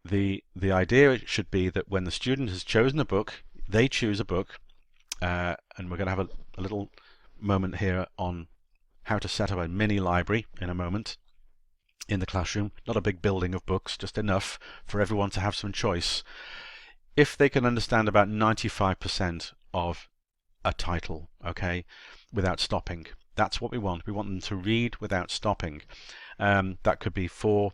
the idea should be that when the student has chosen a book, they choose a book, and we're going to have a little moment here on how to set up a mini library in a moment in the classroom. Not a big building of books, just enough for everyone to have some choice. If they can understand about 95% of a title, okay, without stopping. That's what we want. We want them to read without stopping. That could be 4,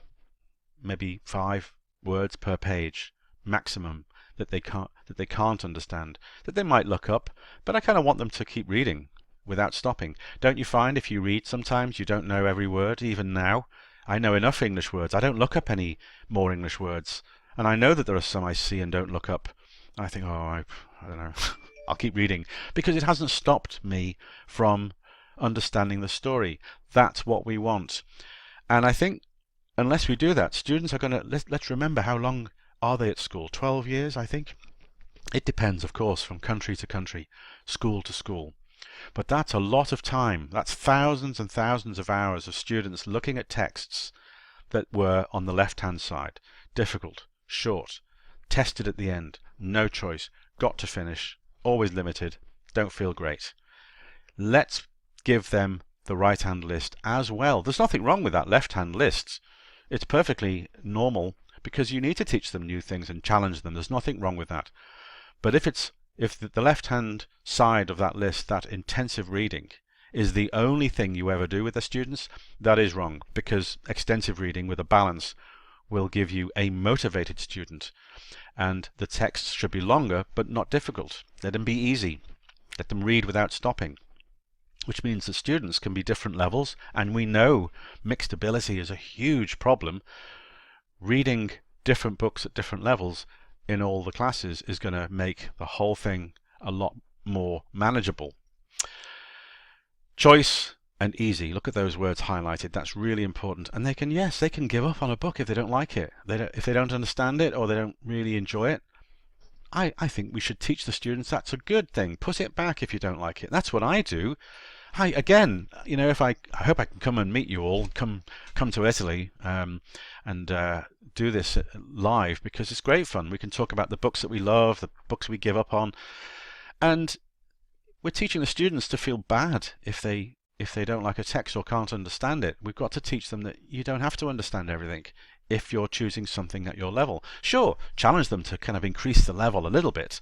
maybe 5 words per page maximum that they can't understand, that they might look up, but I kind of want them to keep reading without stopping. Don't you find if you read sometimes you don't know every word? Even now, I know enough English words. I don't look up any more English words. And I know that there are some I see and don't look up. I think, oh, I don't know, I'll keep reading, because it hasn't stopped me from understanding the story. That's what we want. And I think unless we do that, students are going to, let's remember, how long are they at school? 12 years, I think. It depends, of course, from country to country, school to school. But that's a lot of time. That's thousands and thousands of hours of students looking at texts that were on the left-hand side. Difficult, short, tested at the end, no choice, got to finish, always limited, don't feel great. Let's give them the right-hand list as well. There's nothing wrong with that left-hand list. It's perfectly normal because you need to teach them new things and challenge them. There's nothing wrong with that. But if the left-hand side of that list, that intensive reading, is the only thing you ever do with the students, that is wrong, because extensive reading with a balance will give you a motivated student. And the texts should be longer but not difficult. Let them be easy. Let them read without stopping, which means that students can be different levels, and we know mixed ability is a huge problem. Reading different books at different levels in all the classes is going to make the whole thing a lot more manageable. Choice and easy. Look at those words highlighted. That's really important. And they can give up on a book if they don't like it. If they don't understand it or they don't really enjoy it. I think we should teach the students that's a good thing. Put it back if you don't like it. That's what I do. Again, you know, I hope I can come and meet you all. Come to Italy and do this live, because it's great fun. We can talk about the books that we love, the books we give up on, and we're teaching the students to feel bad if they don't like a text or can't understand it. We've got to teach them that you don't have to understand everything if you're choosing something at your level. Sure, challenge them to kind of increase the level a little bit.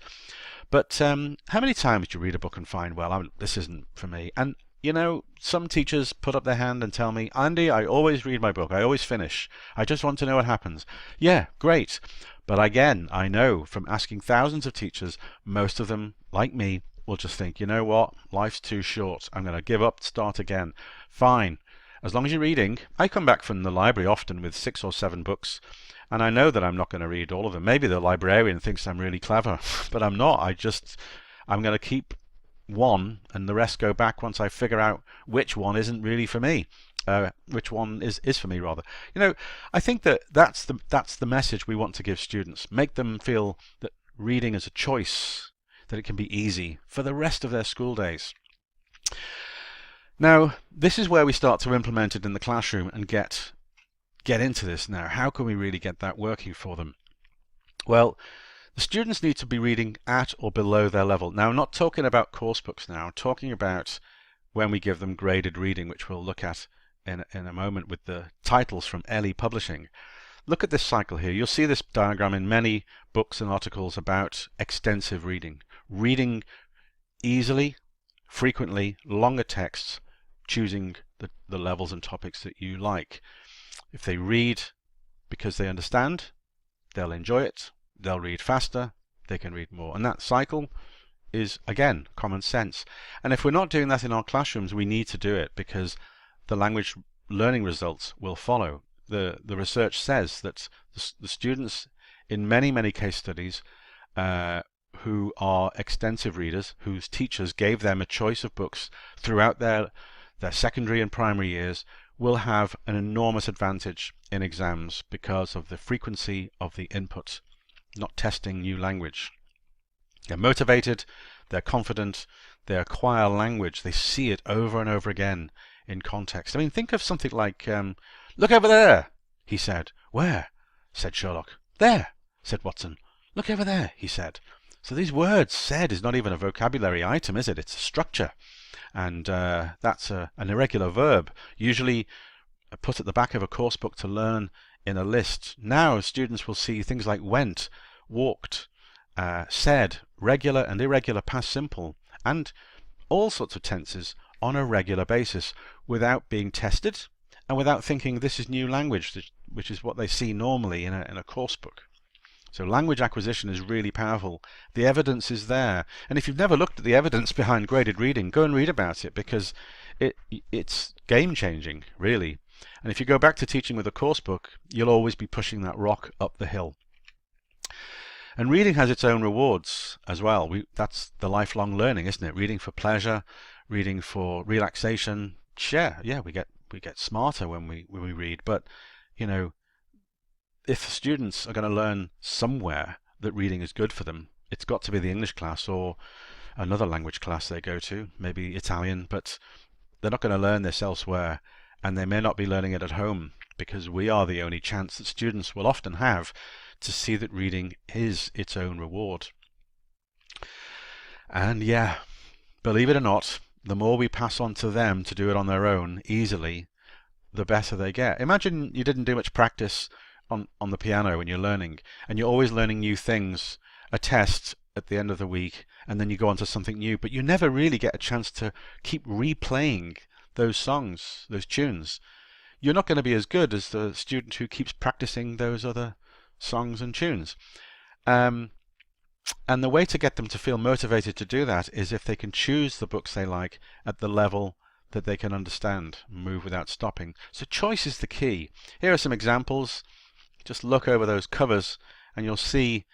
But how many times do you read a book and find, well, this isn't for me? And you know, some teachers put up their hand and tell me, Andy, I always read my book. I always finish. I just want to know what happens. Yeah, great. But again, I know from asking thousands of teachers, most of them, like me, will just think, you know what, life's too short. I'm going to give up, start again. Fine. As long as you're reading. I come back from the library often with 6 or 7 books, and I know that I'm not going to read all of them. Maybe the librarian thinks I'm really clever, but I'm not. I'm going to keep one, and the rest go back once I figure out which one isn't really for me. Which one is for me, rather. You know, I think that's the message we want to give students. Make them feel that reading is a choice, that it can be easy for the rest of their school days. Now, this is where we start to implement it in the classroom and get into this now. How can we really get that working for them? Well, the students need to be reading at or below their level. Now, I'm not talking about course books now. I'm talking about when we give them graded reading, which we'll look at in a moment with the titles from LE Publishing. Look at this cycle here. You'll see this diagram in many books and articles about extensive reading. Reading easily, frequently, longer texts, choosing the levels and topics that you like. If they read because they understand, they'll enjoy it. They'll read faster, they can read more. And that cycle is, again, common sense. And if we're not doing that in our classrooms, we need to do it, because the language learning results will follow. The research says that the students in many case studies who are extensive readers, whose teachers gave them a choice of books throughout their secondary and primary years, will have an enormous advantage in exams because of the frequency of the input, not testing new language. They're motivated, they're confident, they acquire language, they see it over and over again in context. I mean, think of something like, look over there, he said. Where? Said Sherlock. There, said Watson. Look over there, he said. So these words, said, is not even a vocabulary item, is it? It's a structure. And that's an irregular verb, usually put at the back of a course book to learn in a list. Now students will see things like went, walked, said, regular and irregular past simple, and all sorts of tenses on a regular basis without being tested and without thinking this is new language, which is what they see normally in a course book. So language acquisition is really powerful. The evidence is there. And if you've never looked at the evidence behind graded reading, go and read about it, because it's game-changing, really. And if you go back to teaching with a course book, you'll always be pushing that rock up the hill. And reading has its own rewards as well. That's the lifelong learning, isn't it? Reading for pleasure, reading for relaxation. Yeah, we get smarter when we read. But, you know, if students are going to learn somewhere that reading is good for them, it's got to be the English class or another language class they go to, maybe Italian, but they're not going to learn this elsewhere, and they may not be learning it at home, because we are the only chance that students will often have to see that reading is its own reward. And yeah, believe it or not, the more we pass on to them to do it on their own easily, the better they get. Imagine you didn't do much practice on the piano when you're learning, and you're always learning new things, a test at the end of the week, and then you go on to something new, but you never really get a chance to keep replaying those songs, those tunes. You're not going to be as good as the student who keeps practicing those other songs and tunes. And the way to get them to feel motivated to do that is if they can choose the books they like at the level that they can understand, move without stopping. So choice is the key. Here are some examples. Just look over those covers and you'll see,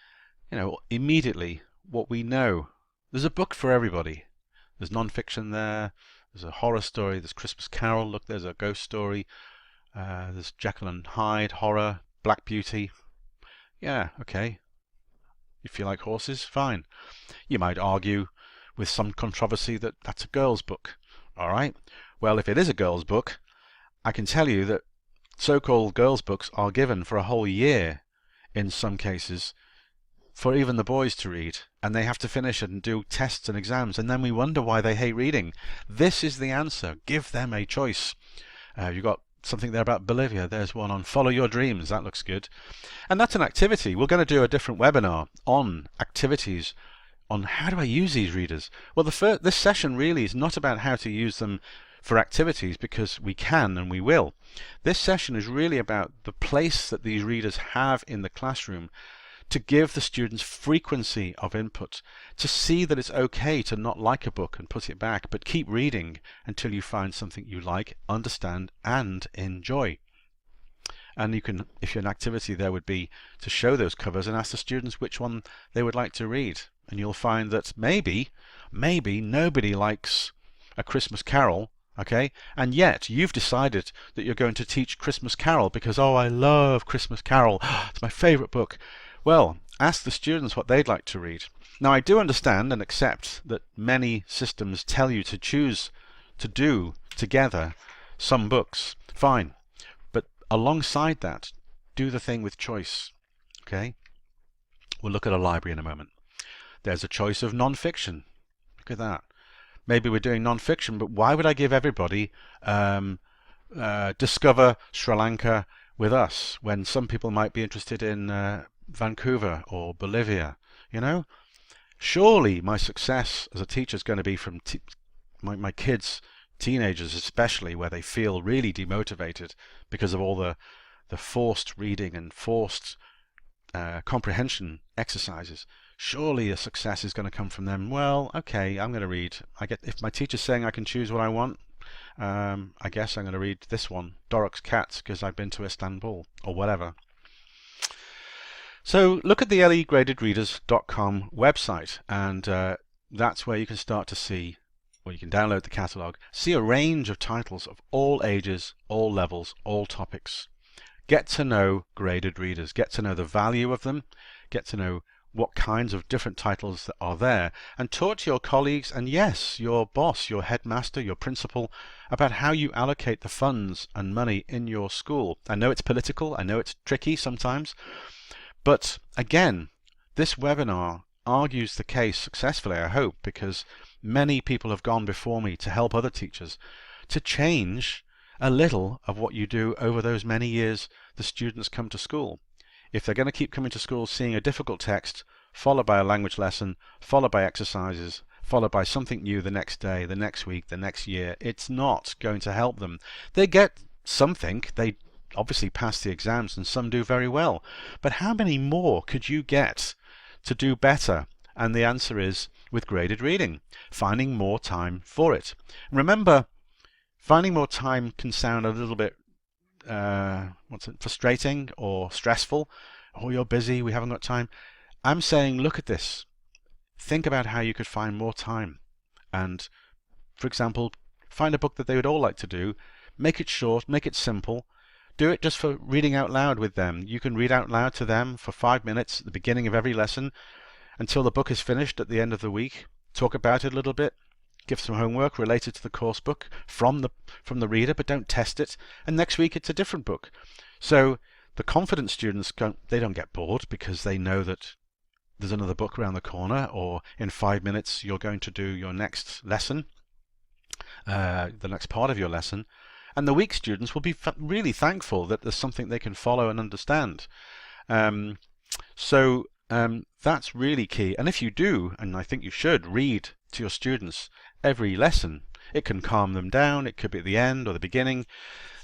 immediately what we know. There's a book for everybody. There's non-fiction there. There's a horror story. There's Christmas Carol. Look, there's a ghost story. There's Jekyll and Hyde, horror, Black Beauty. Yeah, okay. If you like horses, fine. You might argue with some controversy that that's a girl's book. All right. Well, if it is a girl's book, I can tell you that so-called girls' books are given for a whole year in some cases for even the boys to read, and they have to finish it and do tests and exams, and then we wonder why they hate reading. This is the answer. Give them a choice. You've got something there about Bolivia. There's one on Follow Your Dreams. That looks good. And that's an activity. We're going to do a different webinar on activities, on how do I use these readers. Well, this session really is not about how to use them for activities, because we can and we will. This session is really about the place that these readers have in the classroom to give the students frequency of input, to see that it's okay to not like a book and put it back, but keep reading until you find something you like, understand and enjoy. And you can, if you're an activity, there would be to show those covers and ask the students which one they would like to read. And you'll find that maybe nobody likes A Christmas Carol, okay? And yet you've decided that you're going to teach Christmas Carol because, oh, I love Christmas Carol. It's my favorite book. Well, ask the students what they'd like to read. Now, I do understand and accept that many systems tell you to choose to do together some books. Fine. But alongside that, do the thing with choice. Okay? We'll look at a library in a moment. There's a choice of non-fiction. Look at that. Maybe we're doing non-fiction, but why would I give everybody Discover Sri Lanka with Us when some people might be interested in Vancouver or Bolivia? Surely my success as a teacher is going to be from my kids, teenagers especially, where they feel really demotivated because of all the forced reading and forced comprehension exercises. Surely a success is going to come from them. Well, okay, I'm going to read. If my teacher's saying I can choose what I want, I guess I'm going to read this one, Dorok's Cats, because I've been to Istanbul or whatever. So look at the legradedreaders.com website, and that's where you can start to see, or you can download the catalogue, see a range of titles of all ages, all levels, all topics. Get to know graded readers, get to know the value of them, get to know what kinds of different titles that are there, and talk to your colleagues and, yes, your boss, your headmaster, your principal, about how you allocate the funds and money in your school. I know it's political, I know it's tricky sometimes, but again, this webinar argues the case successfully, I hope, because many people have gone before me to help other teachers to change a little of what you do over those many years the students come to school. If they're going to keep coming to school seeing a difficult text, followed by a language lesson, followed by exercises, followed by something new the next day, the next week, the next year, it's not going to help them. They get something, they obviously pass the exams, and some do very well. But how many more could you get to do better? And the answer is with graded reading, finding more time for it. Remember, finding more time can sound a little bit frustrating or stressful. Oh, you're busy, we haven't got time. I'm saying, look at this. Think about how you could find more time. And, for example, find a book that they would all like to do. Make it short, make it simple. Do it just for reading out loud with them. You can read out loud to them for 5 minutes at the beginning of every lesson until the book is finished at the end of the week. Talk about it a little bit. Give some homework related to the course book from the reader, but don't test it. And next week it's a different book. So the confident students, they don't get bored because they know that there's another book around the corner, or in 5 minutes you're going to do your next lesson, the next part of your lesson, and the weak students will be really thankful that there's something they can follow and understand. So that's really key. And if you do, and I think you should, read to your students every lesson, it can calm them down. It could be at the end or the beginning.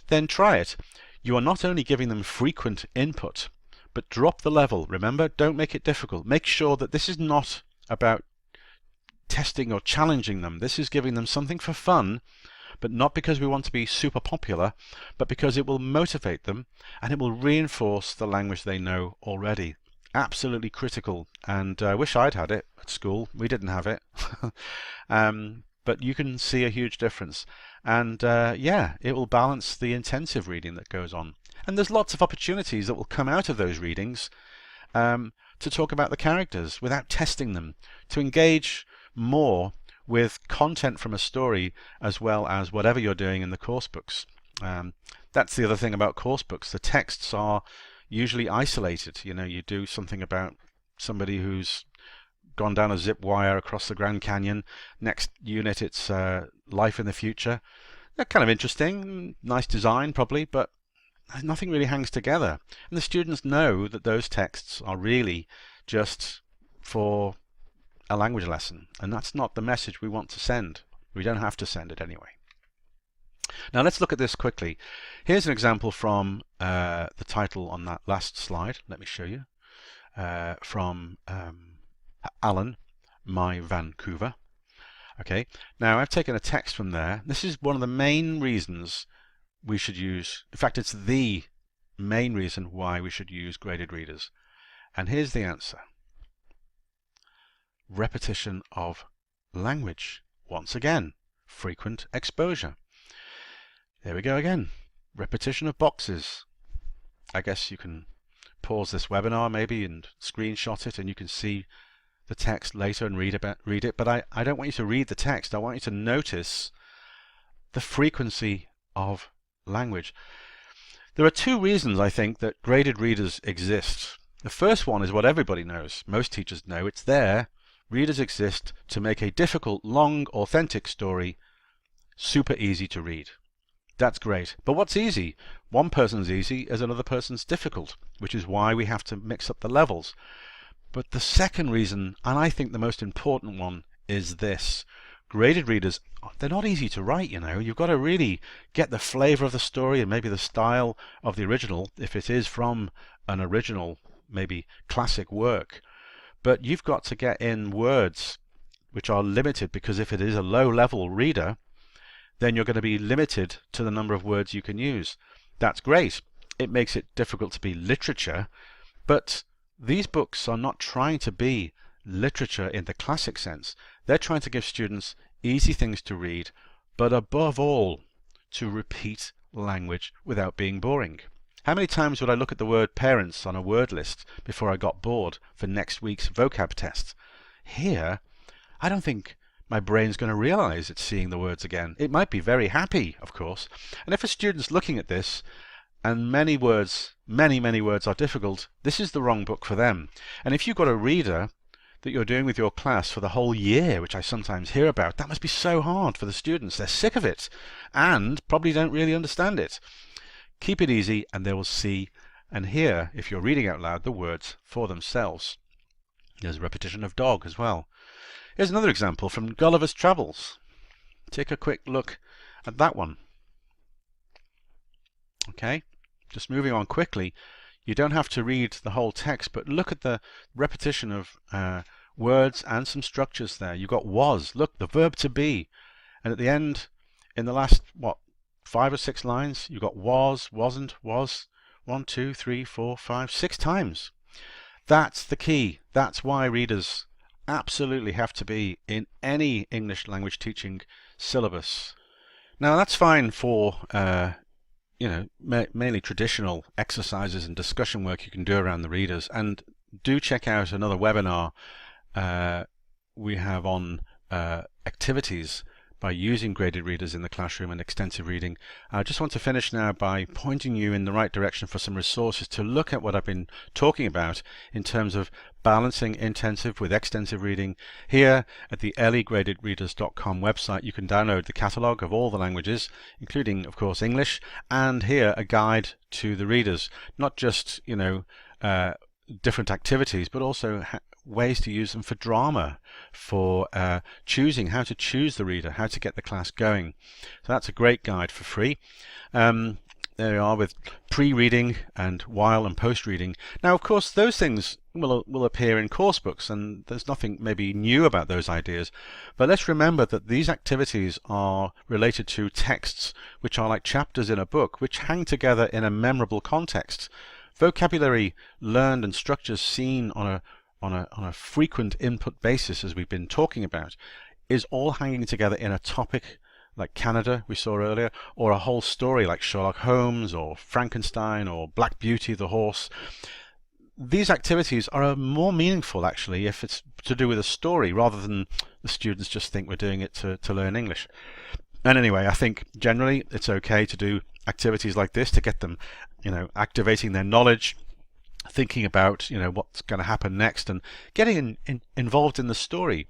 Then try it. You are not only giving them frequent input, but drop the level. Remember, don't make it difficult. Make sure that this is not about testing or challenging them. This is giving them something for fun, but not because we want to be super popular, but because it will motivate them and it will reinforce the language they know already. Absolutely critical, and I wish I'd had it at school. We didn't have it. But you can see a huge difference, and yeah, it will balance the intensive reading that goes on. And there's lots of opportunities that will come out of those readings to talk about the characters without testing them, to engage more with content from a story as well as whatever you're doing in the course books. That's the other thing about course books. The texts are usually isolated. You know, you do something about somebody who's gone down a zip wire across the Grand Canyon. Next unit, it's life in the future. They're kind of interesting, nice design probably, but nothing really hangs together. And the students know that those texts are really just for a language lesson, and that's not the message we want to send. We don't have to send it anyway. Now let's look at this quickly. Here's an example from the title on that last slide. Let me show you. From Alan, My Vancouver. Okay, now I've taken a text from there. This is one of the main reasons we should use, in fact it's the main reason why we should use graded readers. And here's the answer. Repetition of language. Once again, frequent exposure. There we go again. Repetition of boxes. I guess you can pause this webinar maybe and screenshot it and you can see the text later and read it, but I don't want you to read the text. I want you to notice the frequency of language. There are two reasons I think that graded readers exist. The first one is what everybody knows. Most teachers know. It's there. Readers exist to make a difficult, long, authentic story super easy to read. That's great. But what's easy? One person's easy as another person's difficult, which is why we have to mix up the levels. But the second reason, and I think the most important one, is this. Graded readers, they're not easy to write, you know. You've got to really get the flavor of the story and maybe the style of the original, if it is from an original, maybe classic work. But you've got to get in words which are limited, because if it is a low-level reader, then you're going to be limited to the number of words you can use. That's great. It makes it difficult to be literature, but these books are not trying to be literature in the classic sense. They're trying to give students easy things to read, but above all, to repeat language without being boring. How many times would I look at the word parents on a word list before I got bored for next week's vocab test? Here, I don't think my brain's going to realize it's seeing the words again. It might be very happy, of course. And if a student's looking at this and many words, many words are difficult, this is the wrong book for them. And if you've got a reader that you're doing with your class for the whole year, which I sometimes hear about, that must be so hard for the students. They're sick of it and probably don't really understand it. Keep it easy and they will see and hear, if you're reading out loud, the words for themselves. There's a repetition of dog as well. Here's another example from Gulliver's Travels. Take a quick look at that one. Okay, just moving on quickly. You don't have to read the whole text, but look at the repetition of words and some structures there. You've got was, look, the verb to be. And at the end, in the last, 5 or 6 lines, you've got was, wasn't, was, 1, 2, 3, 4, 5, 6 times. That's the key. That's why readers absolutely have to be in any English language teaching syllabus. Now that's fine for mainly traditional exercises and discussion work you can do around the readers, and do check out another webinar we have on activities by using graded readers in the classroom and extensive reading. I just want to finish now by pointing you in the right direction for some resources to look at what I've been talking about in terms of balancing intensive with extensive reading. Here at the legradedreaders.com website you can download the catalogue of all the languages, including of course English, and here a guide to the readers, not just different activities, but also ways to use them for drama, for choosing how to choose the reader, how to get the class going. So that's a great guide for free. There we are with pre-reading and while and post-reading. Now of course those things will appear in course books, and there's nothing maybe new about those ideas, but let's remember that these activities are related to texts which are like chapters in a book, which hang together in a memorable context. Vocabulary learned and structures seen on a frequent input basis, as we've been talking about, is all hanging together in a topic like Canada we saw earlier, or a whole story like Sherlock Holmes or Frankenstein or Black Beauty the horse. These activities are more meaningful actually if it's to do with a story rather than the students just think we're doing it to learn English. And anyway, I think generally it's okay to do activities like this to get them, activating their knowledge, thinking about what's going to happen next, and getting involved in the story.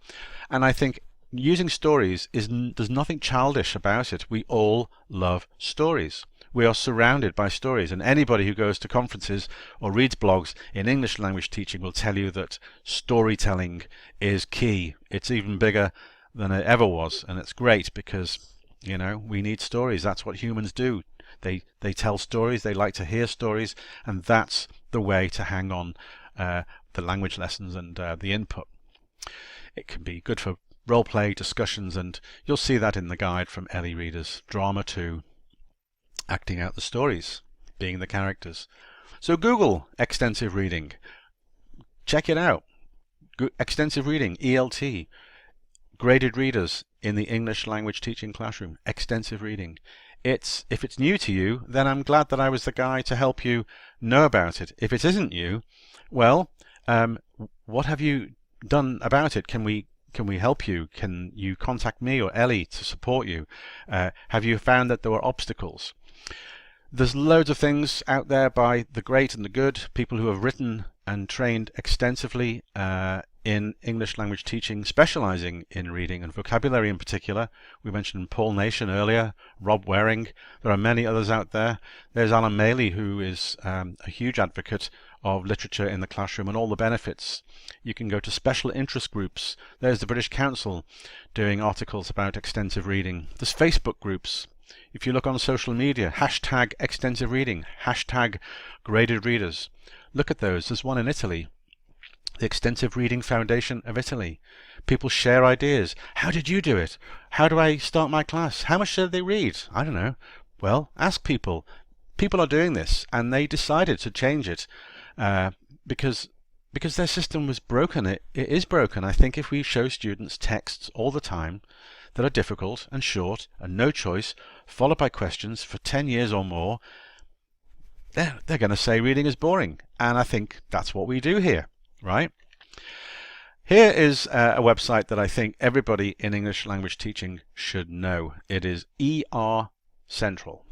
And I think using stories there's nothing childish about it. We all love stories. We are surrounded by stories, and anybody who goes to conferences or reads blogs in English language teaching will tell you that storytelling is key. It's even bigger than it ever was, and it's great because we need stories. That's what humans do. They tell stories, they like to hear stories, and that's the way to hang on the language lessons and the input. It can be good for role play discussions, and you'll see that in the guide from LE Readers. Drama 2, acting out the stories, being the characters. So Google extensive reading, check it out. Extensive reading, ELT, graded readers in the English language teaching classroom, extensive reading. If it's new to you, then I'm glad that I was the guy to help you know about it. If it isn't you, well, what have you done about it? Can we help you? Can you contact me or Ellie to support you? Have you found that there were obstacles? There's loads of things out there by the great and the good, people who have written and trained extensively in English language teaching, specializing in reading and vocabulary in particular. We mentioned Paul Nation earlier, Rob Waring. There are many others out there. There's Alan Maley, who is a huge advocate of literature in the classroom and all the benefits. You can go to special interest groups. There's the British Council doing articles about extensive reading. There's Facebook groups. If you look on social media, hashtag extensive reading, hashtag graded readers. Look at those. There's one in Italy, the Extensive Reading Foundation of Italy. People share ideas. How did you do it? How do I start my class? How much should they read? I don't know. Well, ask people. People are doing this, and they decided to change it because their system was broken. It is broken. I think if we show students texts all the time that are difficult and short and no choice, followed by questions for 10 years or more, they're going to say reading is boring. And I think that's what we do here, right? Here is a website that I think everybody in English language teaching should know. It is ER Central,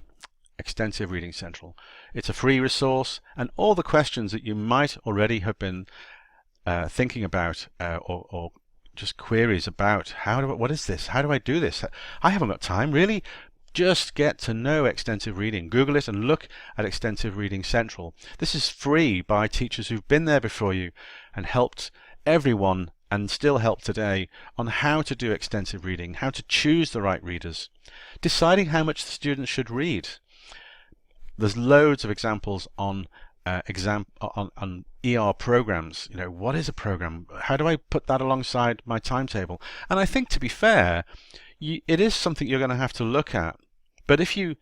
Extensive Reading Central. It's a free resource, and all the questions that you might already have been thinking about or just queries about, what is this? How do I do this? I haven't got time, really. Just get to know extensive reading. Google it and look at Extensive Reading Central. This is free by teachers who've been there before you and helped everyone and still help today on how to do extensive reading, how to choose the right readers, deciding how much the students should read. There's loads of examples on on ER programs. What is a program? How do I put that alongside my timetable? And I think, to be fair, it is something you're going to have to look at. But if you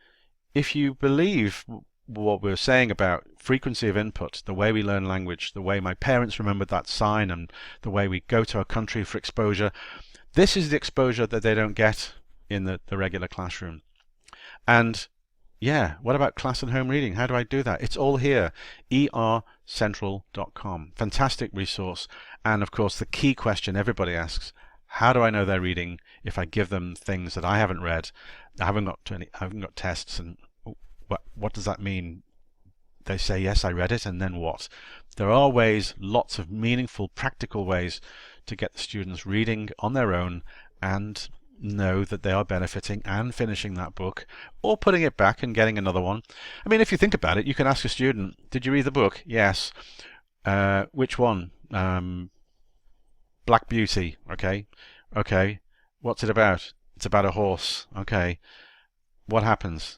believe what we're saying about frequency of input, the way we learn language, the way my parents remembered that sign, and the way we go to a country for exposure, this is the exposure that they don't get in the regular classroom. And yeah, what about class and home reading? How do I do that? It's all here, ercentral.com. Fantastic resource. And of course, the key question everybody asks, How do I know they're reading if I give them things that I haven't read? I haven't got tests, and what does that mean? They say, yes, I read it, and then what? There are ways, lots of meaningful, practical ways to get the students reading on their own and know that they are benefiting and finishing that book, or putting it back and getting another one. I mean, if you think about it, you can ask a student, did you read the book? Yes. Which one? Black Beauty. Okay. Okay. What's it about? It's about a horse. Okay. What happens?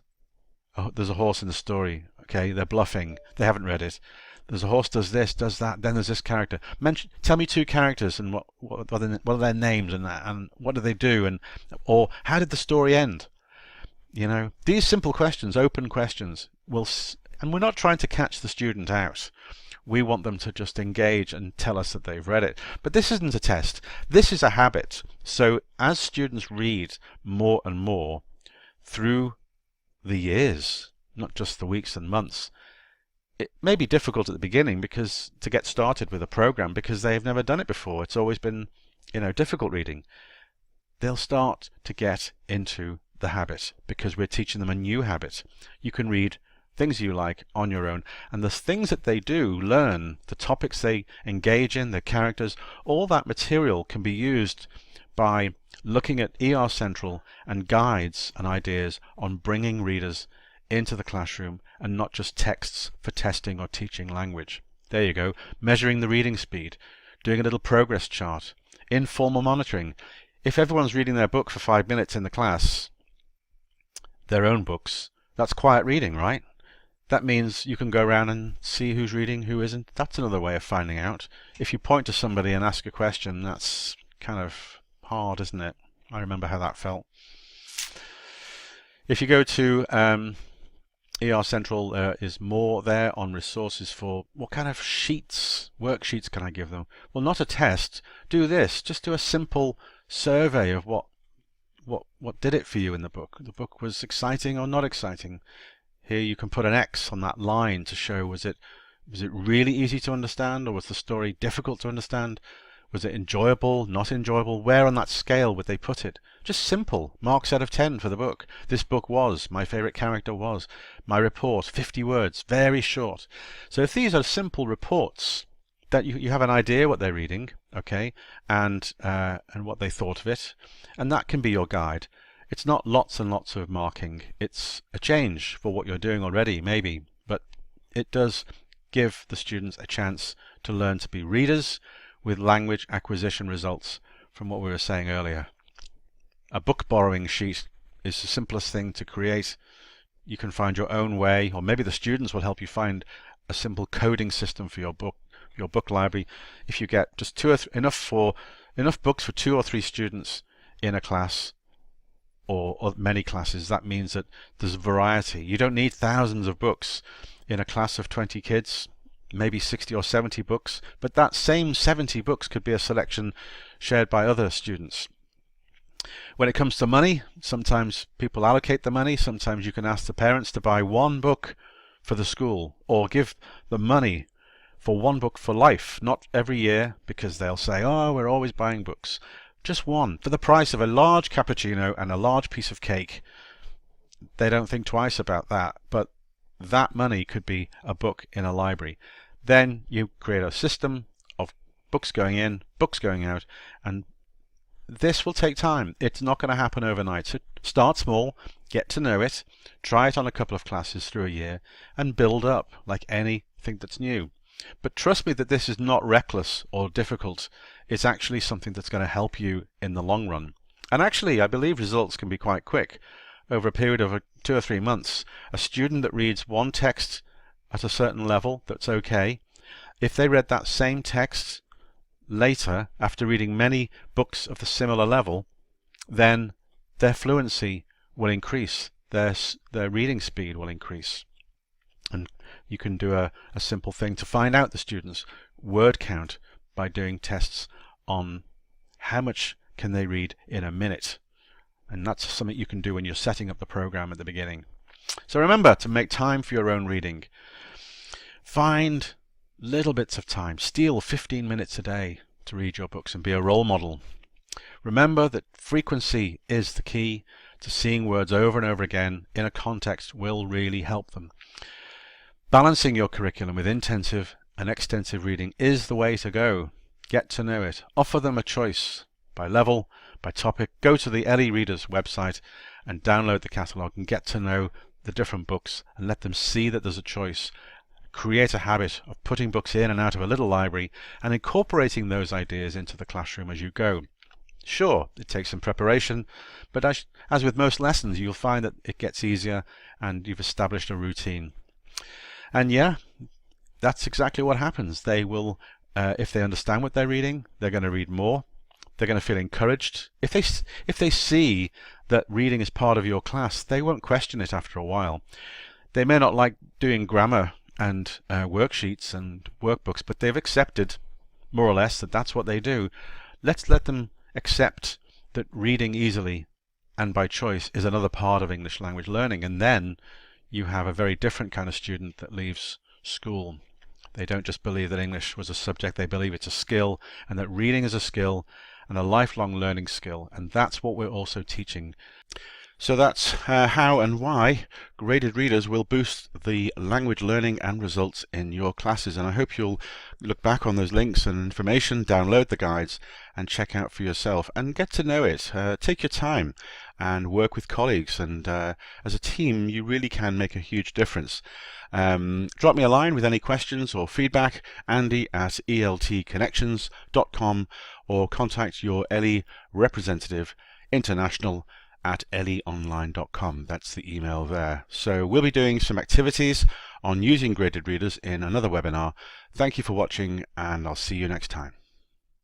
Oh, there's a horse in the story. Okay, they're bluffing. They haven't read it. There's a horse does this, does that. Then there's this character. Tell me two characters and what are their names and what do they do, and or how did the story end? You know, these simple questions, open questions, and we're not trying to catch the student out. We want them to just engage and tell us that they've read it. But this isn't a test. This is a habit. So as students read more and more through the years, not just the weeks and months, it may be difficult at the beginning because to get started with a program because they've never done it before. It's always been, difficult reading. They'll start to get into the habit because we're teaching them a new habit. You can read things you like on your own, and the things that they do learn, the topics they engage in, their characters, all that material can be used by looking at ER Central and guides and ideas on bringing readers into the classroom and not just texts for testing or teaching language. There you go. Measuring the reading speed, doing a little progress chart, informal monitoring. If everyone's reading their book for 5 minutes in the class, their own books, that's quiet reading, right? That means you can go around and see who's reading, who isn't. That's another way of finding out. If you point to somebody and ask a question, that's kind of hard, isn't it? I remember how that felt. If you go to ER Central, there is more there on resources for what kind of worksheets can I give them? Well, not a test. Do this. Just do a simple survey of what did it for you in the book. The book was exciting or not exciting. Here you can put an X on that line to show was it really easy to understand, or was the story difficult to understand? Was it enjoyable, not enjoyable? Where on that scale would they put it? Just simple. Marks out of 10 for the book. This book was. My favorite character was. My report, 50 words, very short. So if these are simple reports, that you have an idea what they're reading, okay, and what they thought of it, and that can be your guide. It's not lots and lots of marking. It's a change for what you're doing already, maybe, but it does give the students a chance to learn to be readers with language acquisition results from what we were saying earlier. A book borrowing sheet is the simplest thing to create. You can find your own way, or maybe the students will help you find a simple coding system for your book library. If you get just enough books for 2 or 3 students in a class, or many classes, that means that there's variety. You don't need thousands of books in a class of 20 kids, maybe 60 or 70 books, but that same 70 books could be a selection shared by other students. When it comes to money, sometimes people allocate the money. Sometimes you can ask the parents to buy 1 book for the school, or give the money for 1 book for life, not every year, because they'll say, oh, we're always buying books. Just 1 for the price of a large cappuccino and a large piece of cake. They don't think twice about that, but that money could be a book in a library. Then you create a system of books going in, books going out, and this will take time. It's not going to happen overnight. So start small, get to know it, try it on a couple of classes through a year, and build up like anything that's new. But trust me that this is not reckless or difficult. It's actually something that's going to help you in the long run. And actually, I believe results can be quite quick. Over a period of 2 or 3 months, a student that reads 1 text at a certain level that's okay, if they read that same text later after reading many books of the similar level, then their fluency will increase, their reading speed will increase. And you can do a simple thing to find out the students' word count by doing tests on how much can they read in a minute. And that's something you can do when you're setting up the program at the beginning. So remember to make time for your own reading. Find little bits of time. Steal 15 minutes a day to read your books and be a role model. Remember that frequency is the key to seeing words over and over again in a context will really help them. Balancing your curriculum with intensive and extensive reading is the way to go. Get to know it. Offer them a choice by level, by topic. Go to the LE Readers website and download the catalogue and get to know the different books and let them see that there's a choice. Create a habit of putting books in and out of a little library and incorporating those ideas into the classroom as you go. Sure, it takes some preparation, but as with most lessons, you'll find that it gets easier and you've established a routine. And yeah, that's exactly what happens. They will, if they understand what they're reading, they're going to read more. They're going to feel encouraged. If they see that reading is part of your class, they won't question it after a while. They may not like doing grammar and worksheets and workbooks, but they've accepted, more or less, that that's what they do. Let's let them accept that reading easily and by choice is another part of English language learning, and then you have a very different kind of student that leaves school. They don't just believe that English was a subject, they believe it's a skill, and that reading is a skill and a lifelong learning skill, and that's what we're also teaching. So that's how and why graded readers will boost the language learning and results in your classes. And I hope you'll look back on those links and information, download the guides and check out for yourself and get to know it. Take your time and work with colleagues, and as a team you really can make a huge difference. Drop me a line with any questions or feedback, andy@eltconnections.com, or contact your LE representative international at leonline.com. That's the email there. So we'll be doing some activities on using graded readers in another webinar. Thank you for watching, and I'll see you next time.